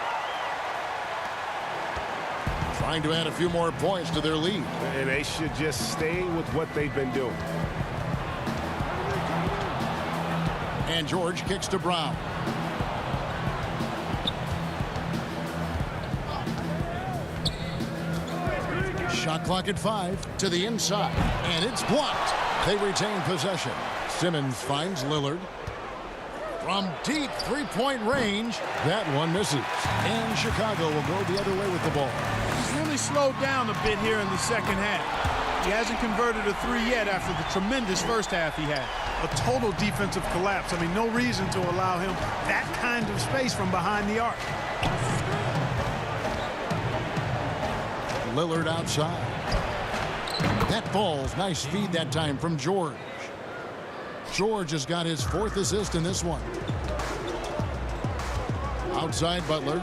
Trying to add a few more points to their lead. And they should just stay with what they've been doing. And George kicks to Brown. Shot clock at 5 to the inside, and it's blocked. They retain possession. Simmons finds Lillard. From deep three-point range, that one misses. And Chicago will go the other way with the ball. He's really slowed down a bit here in the second half. He hasn't converted a three yet after the tremendous first half he had. A total defensive collapse. I mean, no reason to allow him that kind of space from behind the arc. Lillard outside. That ball's nice feed that time from George. George has got his 4th assist in this one. Outside Butler.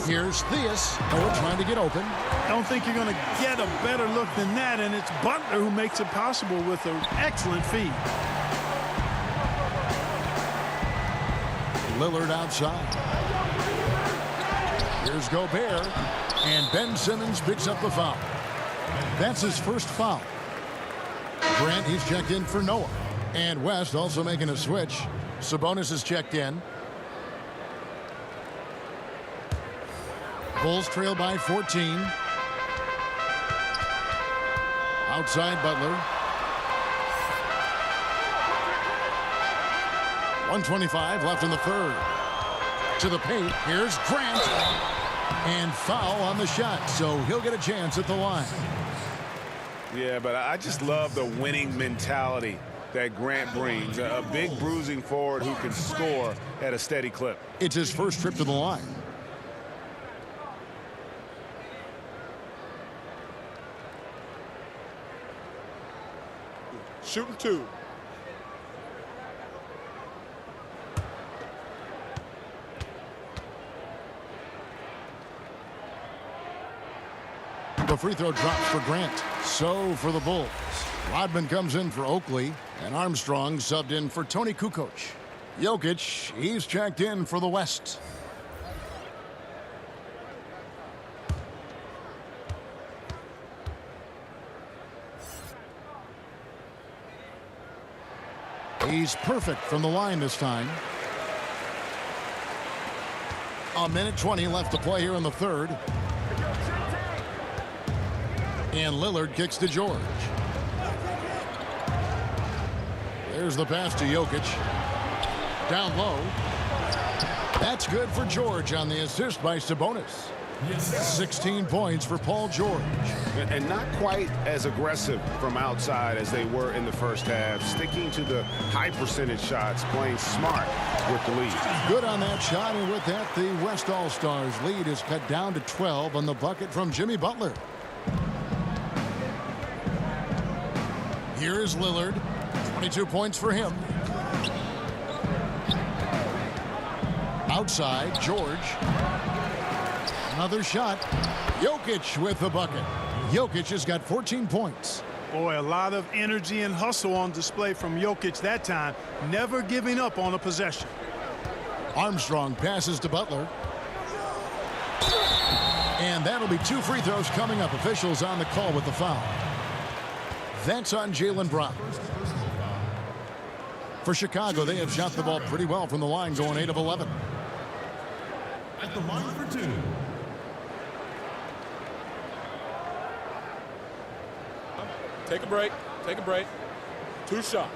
Here's Theus. Oh, trying to get open. I don't think you're going to get a better look than that, and it's Butler who makes it possible with an excellent feed. Lillard outside. Here's Gobert, and Ben Simmons picks up the foul. That's his first foul. Grant, he's checked in for Noah. And West also making a switch. Sabonis is checked in. Bulls trail by 14. Outside Butler. 1:25 left in the third. To the paint. Here's Grant. And foul on the shot, so he'll get a chance at the line. Yeah, but I just love the winning mentality that Grant brings. A big bruising forward who can score at a steady clip. It's his first trip to the line. Shooting 2. The free throw drops for Grant. So for the Bulls. Rodman comes in for Oakley, and Armstrong subbed in for Tony Kukoc. Jokic, he's checked in for the West. He's perfect from the line this time. A minute 20 left to play here in the third. And Lillard kicks to George. There's the pass to Jokic. Down low. That's good for George on the assist by Sabonis. 16 points for Paul George. And not quite as aggressive from outside as they were in the first half. Sticking to the high percentage shots, playing smart with the lead. Good on that shot, and with that, the West All-Stars lead is cut down to 12 on the bucket from Jimmy Butler. Here is Lillard. 22 points for him. Outside, George. Another shot. Jokic with the bucket. Jokic has got 14 points. Boy, a lot of energy and hustle on display from Jokic that time. Never giving up on a possession. Armstrong passes to Butler. And that'll be 2 free throws coming up. Officials on the call with the foul. That's on Jaylen Brown. For Chicago, they have shot the ball pretty well from the line, going 8 of 11. At the line for 2. Take a break. Take a break. 2 shots.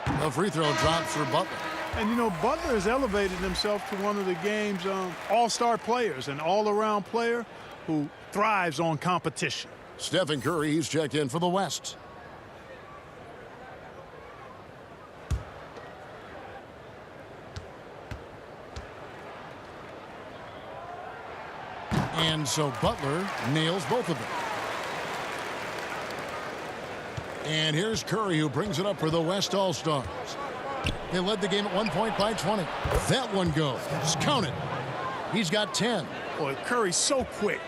A free throw drops for Butler. And, you know, Butler has elevated himself to one of the game's all-star players, an all-around player who thrives on competition. Stephen Curry, he's checked in for the West. And so Butler nails both of them. And here's Curry, who brings it up for the West All-Stars. They led the game at 1 point by 20. That one goes. Count it. He's got 10. Boy, Curry's so quick,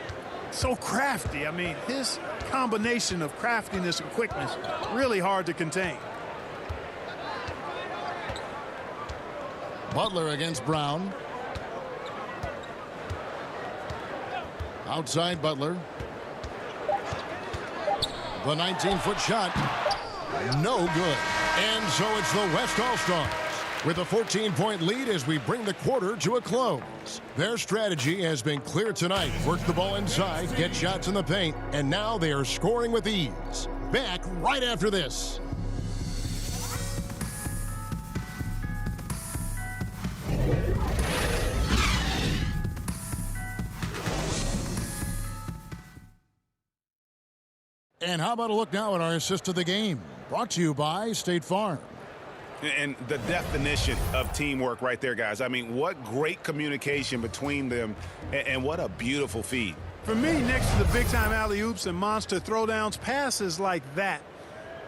so crafty. I mean, his combination of craftiness and quickness, really hard to contain. Butler against Brown. Outside Butler. The 19-foot shot. No good. And so it's the West All-Stars with a 14-point lead as we bring the quarter to a close. Their strategy has been clear tonight. Work the ball inside, get shots in the paint, and now they are scoring with ease. Back right after this. And how about a look now at our assist of the game? Brought to you by State Farm. And the definition of teamwork right there, guys. I mean, what great communication between them, and what a beautiful feed. For me, next to the big-time alley-oops and monster throwdowns, passes like that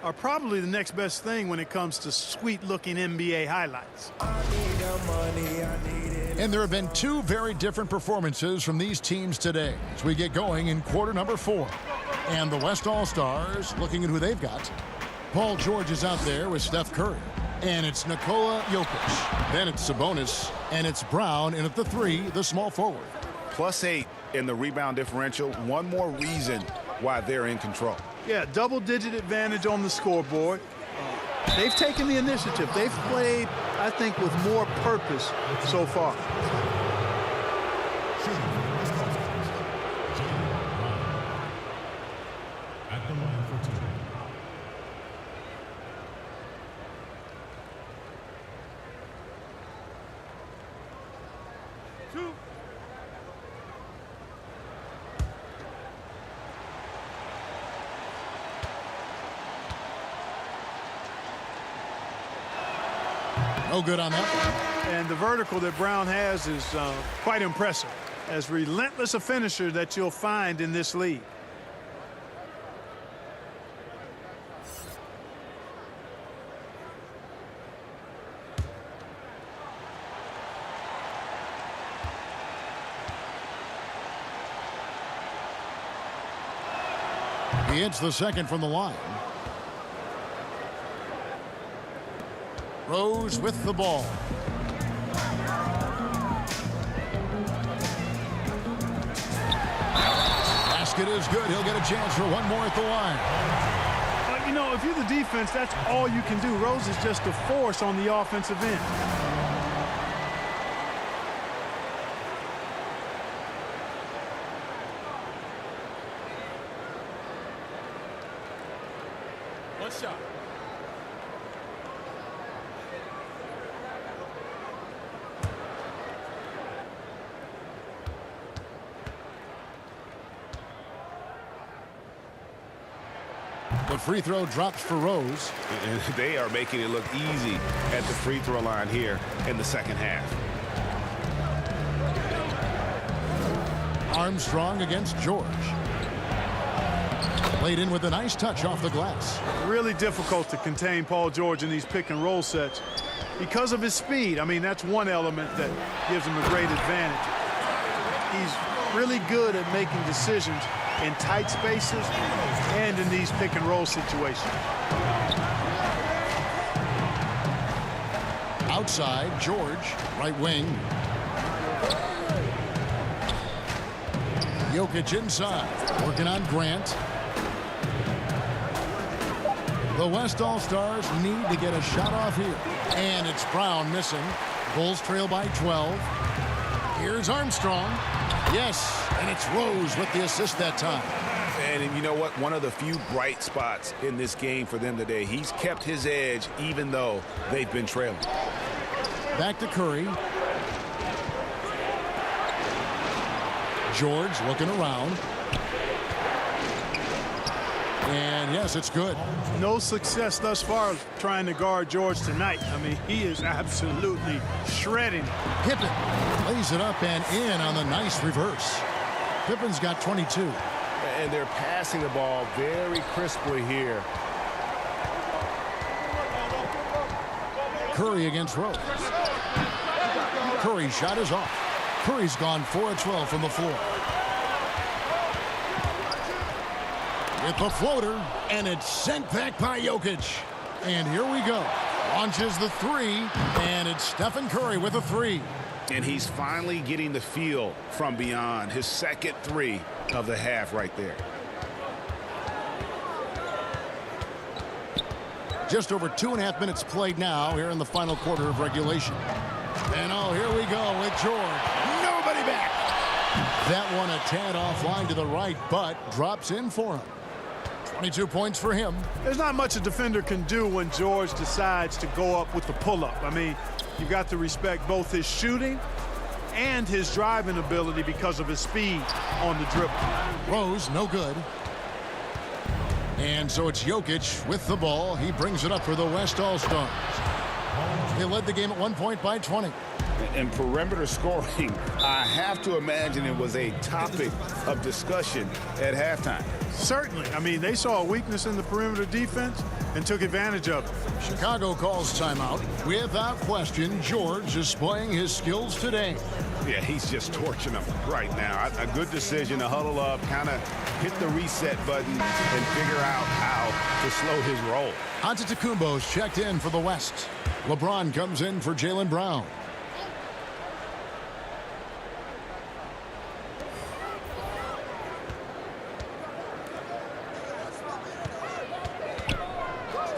are probably the next best thing when it comes to sweet-looking NBA highlights. And there have been 2 very different performances from these teams today as we get going in quarter number 4. And the West All-Stars, looking at who they've got. Paul George is out there with Steph Curry. And it's Nikola Jokic. Then it's Sabonis. And it's Brown in at the 3, the small forward. +8 in the rebound differential. One more reason why they're in control. Yeah, double-digit advantage on the scoreboard. They've taken the initiative. They've played, I think, with more purpose so far. At the line for two. No good on that one. And the vertical that Brown has is quite impressive. As relentless a finisher that you'll find in this league. He hits the second from the line. Rose with the ball. Basket is good. He'll get a chance for one more at the line. You know, if you're the defense, that's all you can do. Rose is just a force on the offensive end. One shot. The free throw drops for Rose. And they are making it look easy at the free throw line here in the second half. Armstrong against George. Played in with a nice touch off the glass. Really difficult to contain Paul George in these pick and roll sets because of his speed. I mean, that's one element that gives him a great advantage. He's really good at making decisions in tight spaces and in these pick and roll situations. Outside, George, right wing. Jokic inside, working on Grant. The West All-Stars need to get a shot off here. And it's Brown missing. Bulls trail by 12. Here's Armstrong. Yes, and it's Rose with the assist that time. And you know what? One of the few bright spots in this game for them today. He's kept his edge even though they've been trailing. Back to Curry. George looking around. And yes, it's good. No success thus far trying to guard George tonight. I mean, he is absolutely shredding. Pippen lays it up and in on the nice reverse. Pippen's got 22. And they're passing the ball very crisply here. Curry against Rose. Curry's shot is off. Curry's gone 4 of 12 from the floor. With the floater, and it's sent back by Jokic. And here we go. Launches the three, and it's Stephen Curry with a three. And he's finally getting the feel from beyond. His second three of the half right there. Just over 2.5 minutes played now here in the final quarter of regulation. And oh, here we go with George. Nobody back. That one a tad offline to the right, but drops in for him. 22 points for him. There's not much a defender can do when George decides to go up with the pull-up. I mean, you've got to respect both his shooting and his driving ability because of his speed on the dribble. Rose, no good. And so it's Jokic with the ball. He brings it up for the West All-Stars. They led the game at 1 point by 20. And perimeter scoring, I have to imagine it was a topic of discussion at halftime. Certainly. I mean, they saw a weakness in the perimeter defense and took advantage of it. Chicago calls timeout. Without question, George is displaying his skills today. Yeah, he's just torching them right now. A good decision to huddle up, kind of hit the reset button and figure out how to slow his roll. Antetokounmpo's checked in for the West. LeBron comes in for Jaylen Brown.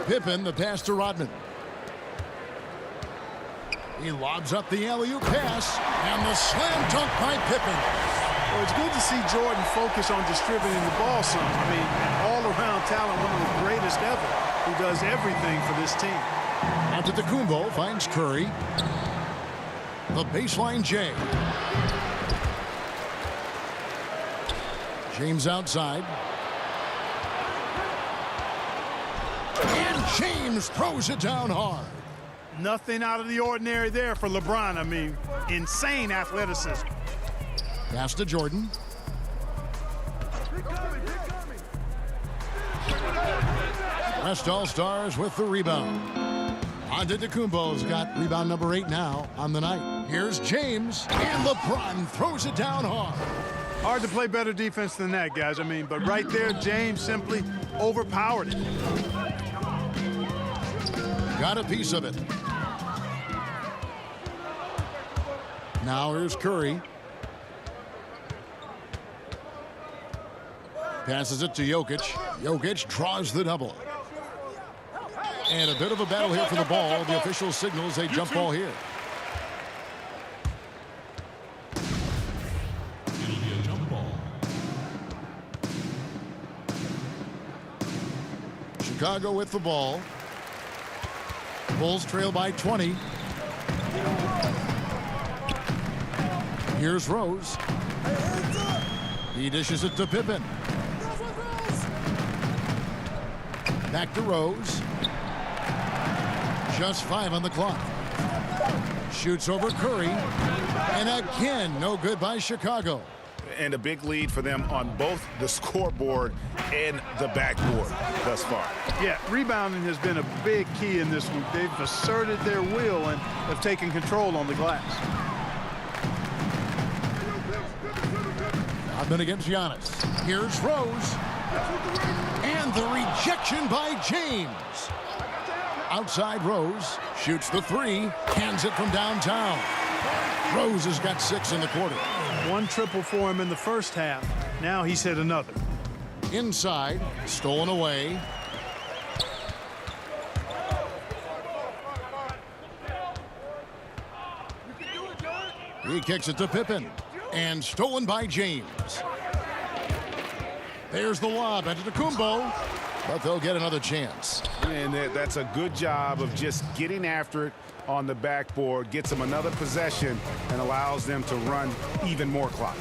Pippen, the pass to Rodman. He lobs up the alley-oop pass, and the slam dunk by Pippen. Well, it's good to see Jordan focus on distributing the ball some. I mean, all-around talent, one of the greatest ever, who does everything for this team. Antetokounmpo finds Curry. The baseline J. James outside. And James throws it down hard. Nothing out of the ordinary there for LeBron. I mean, insane athleticism. Pass to Jordan. West All-Stars with the rebound. Antetokounmpo's got rebound number 8 now on the night. Here's James, and LeBron throws it down hard. Hard to play better defense than that, guys. I mean, but right there, James simply overpowered it. Got a piece of it. Now here's Curry. Passes it to Jokic. Jokic draws the double. And a bit of a battle here for the ball. The official signals a jump ball here. Chicago with the ball. Bulls trail by 20. Here's Rose. He dishes it to Pippen. Back to Rose. Just 5 on the clock. Shoots over Curry. And again, no good by Chicago. And a big lead for them on both the scoreboard and the backboard thus far. Yeah, rebounding has been a big key in this one. They've asserted their will and have taken control on the glass. Rodman against Giannis. Here's Rose. And the rejection by James. Outside Rose. Shoots the 3. Hands it from downtown. Rose has got 6 in the quarter. 1 triple for him in the first half. Now he's hit another. Inside. Stolen away. He kicks it to Pippen. And stolen by James. There's the lob. Antetokounmpo. But they'll get another chance. And that's a good job of just getting after it on the backboard. Gets them another possession and allows them to run even more clock.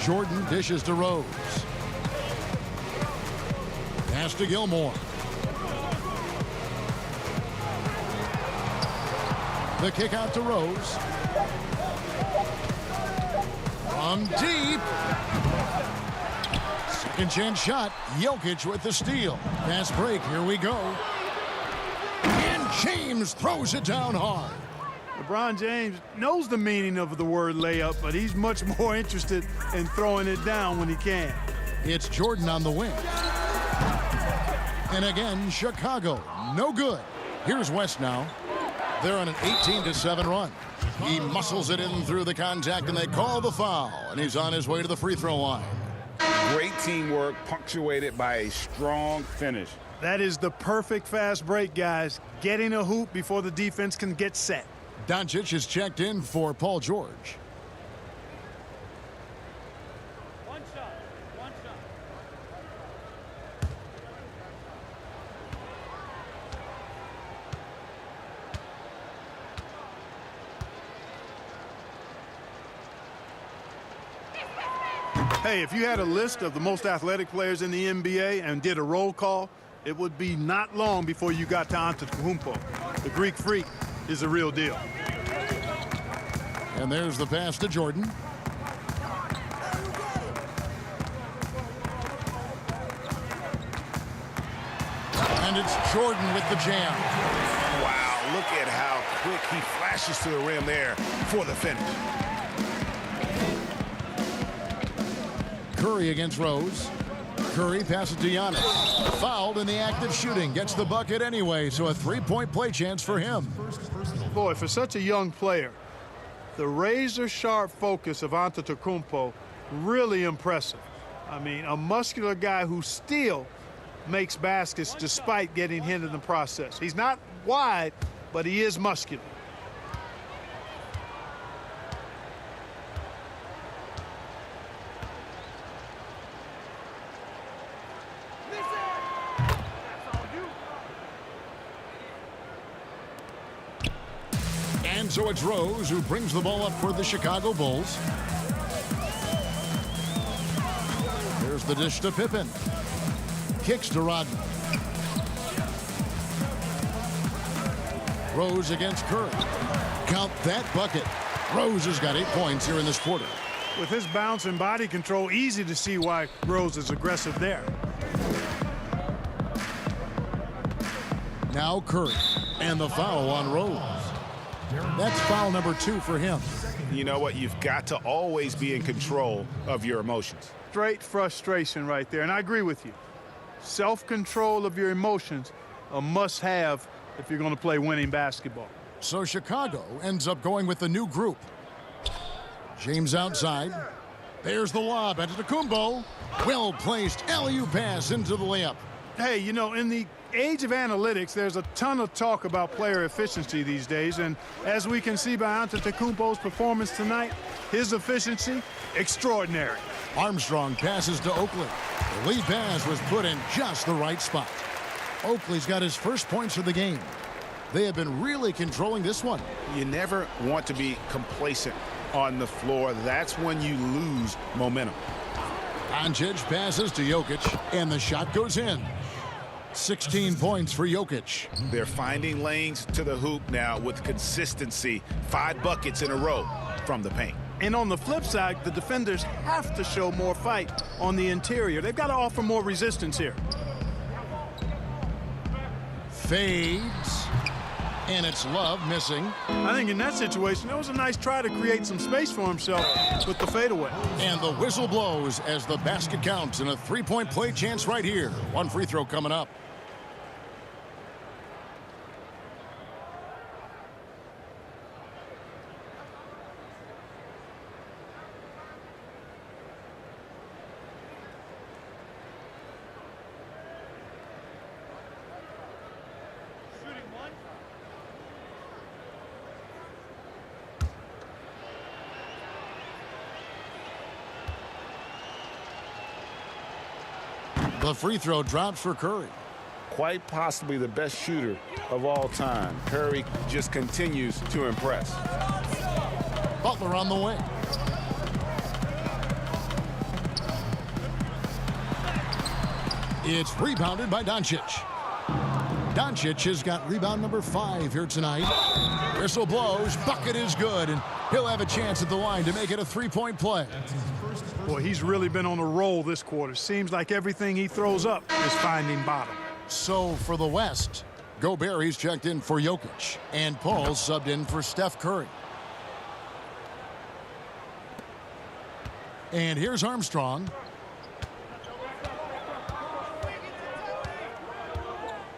Jordan dishes to Rose. Pass to Gilmore. The kick out to Rose. From deep. Second chance shot. Jokic with the steal. Fast break. Here we go. And James throws it down hard. LeBron James knows the meaning of the word layup, but he's much more interested in throwing it down when he can. It's Jordan on the wing. And again, Chicago. No good. Here's West now. They're on an 18-7 run. He muscles it in through the contact, and they call the foul. And he's on his way to the free throw line. Great teamwork, punctuated by a strong finish. That is the perfect fast break, guys. Getting a hoop before the defense can get set. Doncic is checked in for Paul George. One shot. Hey, if you had a list of the most athletic players in the NBA and did a roll call, it would be not long before you got to Antetokounmpo. The Greek Freak is the real deal. And there's the pass to Jordan. And it's Jordan with the jam. Wow, look at how quick he flashes to the rim there for the finish. Curry against Rose. Curry passes to Giannis. Fouled in the act of shooting. Gets the bucket anyway, so a three-point play chance for him. Boy, for such a young player, the razor-sharp focus of Antetokounmpo, really impressive. I mean, a muscular guy who still makes baskets despite getting hit in the process. He's not wide, but he is muscular. And so it's Rose who brings the ball up for the Chicago Bulls. There's the dish to Pippen. Kicks to Rodman. Rose against Curry. Count that bucket. Rose has got 8 points here in this quarter. With his bounce and body control, easy to see why Rose is aggressive there. Now Curry. And the foul on Rose. That's foul number 2 for him. You know what? You've got to always be in control of your emotions. Straight frustration right there, and I agree with you. Self-control of your emotions, a must-have if you're going to play winning basketball. So Chicago ends up going with the new group. James outside. There's the lob. Antetokounmpo. Well-placed alley-oop pass into the layup. Hey, you know, in the age of analytics, there's a ton of talk about player efficiency these days, and as we can see by Antetokounmpo's performance tonight, his efficiency, extraordinary. Armstrong passes to Oakley. The lead pass was put in just the right spot. Oakley's got his first points of the game. They have been really controlling this one. You never want to be complacent on the floor. That's when you lose momentum. Doncic passes to Jokic, and the shot goes in. 16 points for Jokic. They're finding lanes to the hoop now with consistency. 5 buckets in a row from the paint. And on the flip side, the defenders have to show more fight on the interior. They've got to offer more resistance here. Fades. And it's Love missing. I think in that situation, it was a nice try to create some space for himself with the fadeaway. And the whistle blows as the basket counts, and a 3-point play chance right here. One free throw coming up. The free throw drops for Curry. Quite possibly the best shooter of all time. Curry just continues to impress. Butler on the wing. It's rebounded by Doncic. Doncic has got rebound number 5 here tonight. Whistle blows. Bucket is good, and he'll have a chance at the line to make it a 3-point play. Boy, he's really been on a roll this quarter. Seems like everything he throws up is finding bottom. So for the West, Gobert, he's checked in for Jokic, and Paul subbed in for Steph Curry. And here's Armstrong.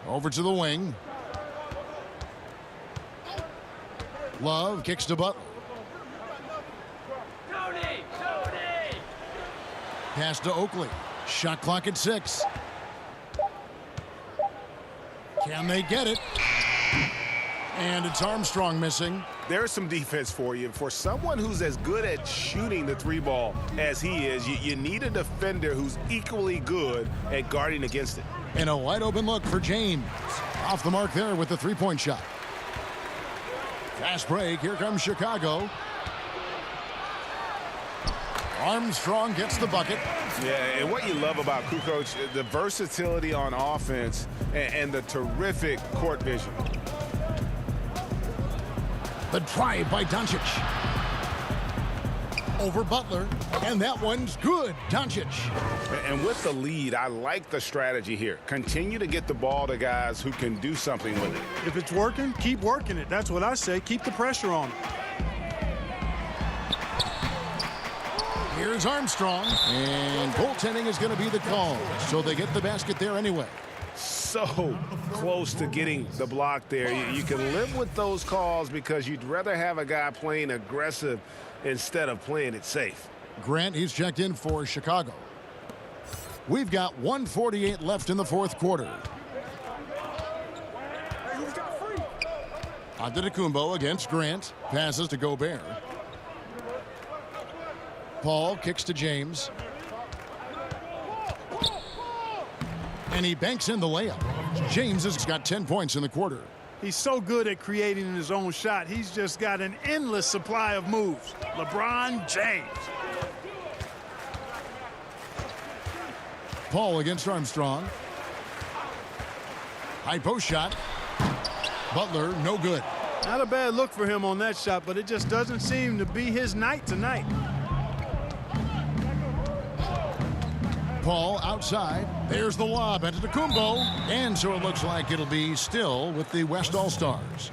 Over to the wing. Love kicks to Butler. Pass to Oakley. Shot clock at 6. Can they get it? And it's Armstrong missing. There's some defense for you. For someone who's as good at shooting the 3-ball as he is, you need a defender who's equally good at guarding against it. And a wide open look for James. Off the mark there with the 3-point shot. Fast break. Here comes Chicago. Armstrong gets the bucket. Yeah, and what you love about Kukoc, the versatility on offense and the terrific court vision. The drive by Doncic. Over Butler, and that one's good. Doncic. And with the lead, I like the strategy here. Continue to get the ball to guys who can do something with it. If it's working, keep working it. That's what I say. Keep the pressure on it. Here's Armstrong, and goaltending is going to be the call, so they get the basket there anyway. So close to getting the block there. You can live with those calls because you'd rather have a guy playing aggressive instead of playing it safe. Grant, he's checked in for Chicago. We've got 1:48 left in the fourth quarter. Antetokounmpo against Grant. Passes to Gobert. Paul kicks to James. And he banks in the layup. James has got 10 points in the quarter. He's so good at creating his own shot. He's just got an endless supply of moves. LeBron James. Paul against Armstrong. High post shot. Butler, no good. Not a bad look for him on that shot, but it just doesn't seem to be his night tonight. Paul outside. There's the lob at Antetokounmpo. And so it looks like it'll be still with the West All-Stars.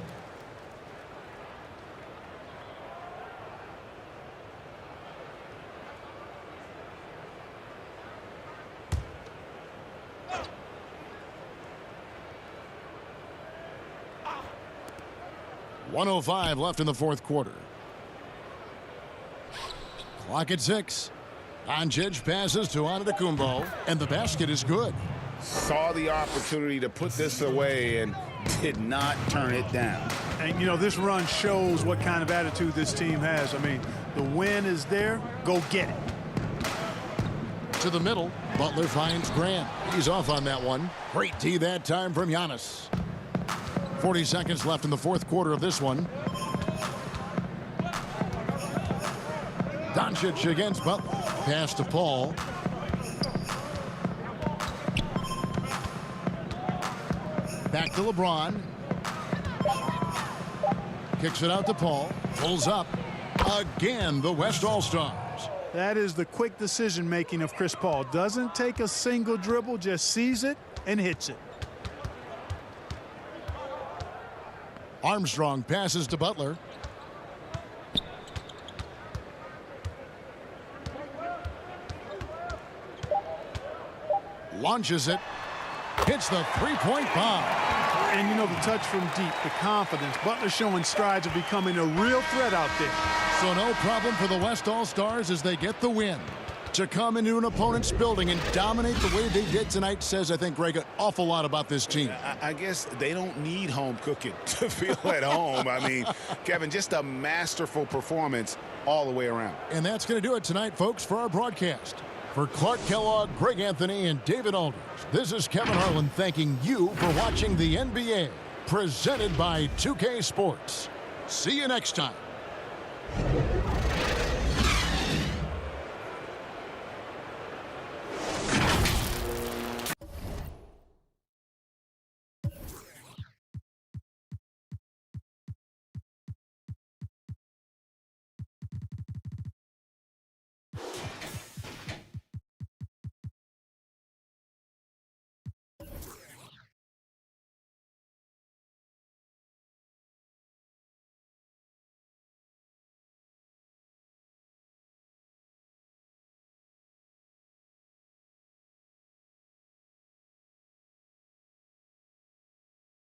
.105 left in the fourth quarter. Clock at 6. Doncic passes to Antetokounmpo, and the basket is good. Saw the opportunity to put this away and did not turn it down. And, you know, this run shows what kind of attitude this team has. I mean, the win is there. Go get it. To the middle. Butler finds Grant. He's off on that one. Great D that time from Giannis. 40 seconds left in the fourth quarter of this one. Doncic against Butler. Pass to Paul. Back to LeBron. Kicks it out to Paul. Pulls up. Again, the West All-Stars. That is the quick decision-making of Chris Paul. Doesn't take a single dribble, just sees it and hits it. Armstrong passes to Butler. Launches it. Hits the three-point bomb. And, you know, the touch from deep, the confidence. Butler showing strides of becoming a real threat out there. So no problem for the West All-Stars as they get the win. To come into an opponent's building and dominate the way they did tonight says, I think, Greg, an awful lot about this team. I guess they don't need home cooking to feel at home. I mean, Kevin, just a masterful performance all the way around. And that's going to do it tonight, folks, for our broadcast. For Clark Kellogg, Greg Anthony, and David Aldridge, this is Kevin Harlan thanking you for watching the NBA, presented by 2K Sports. See you next time.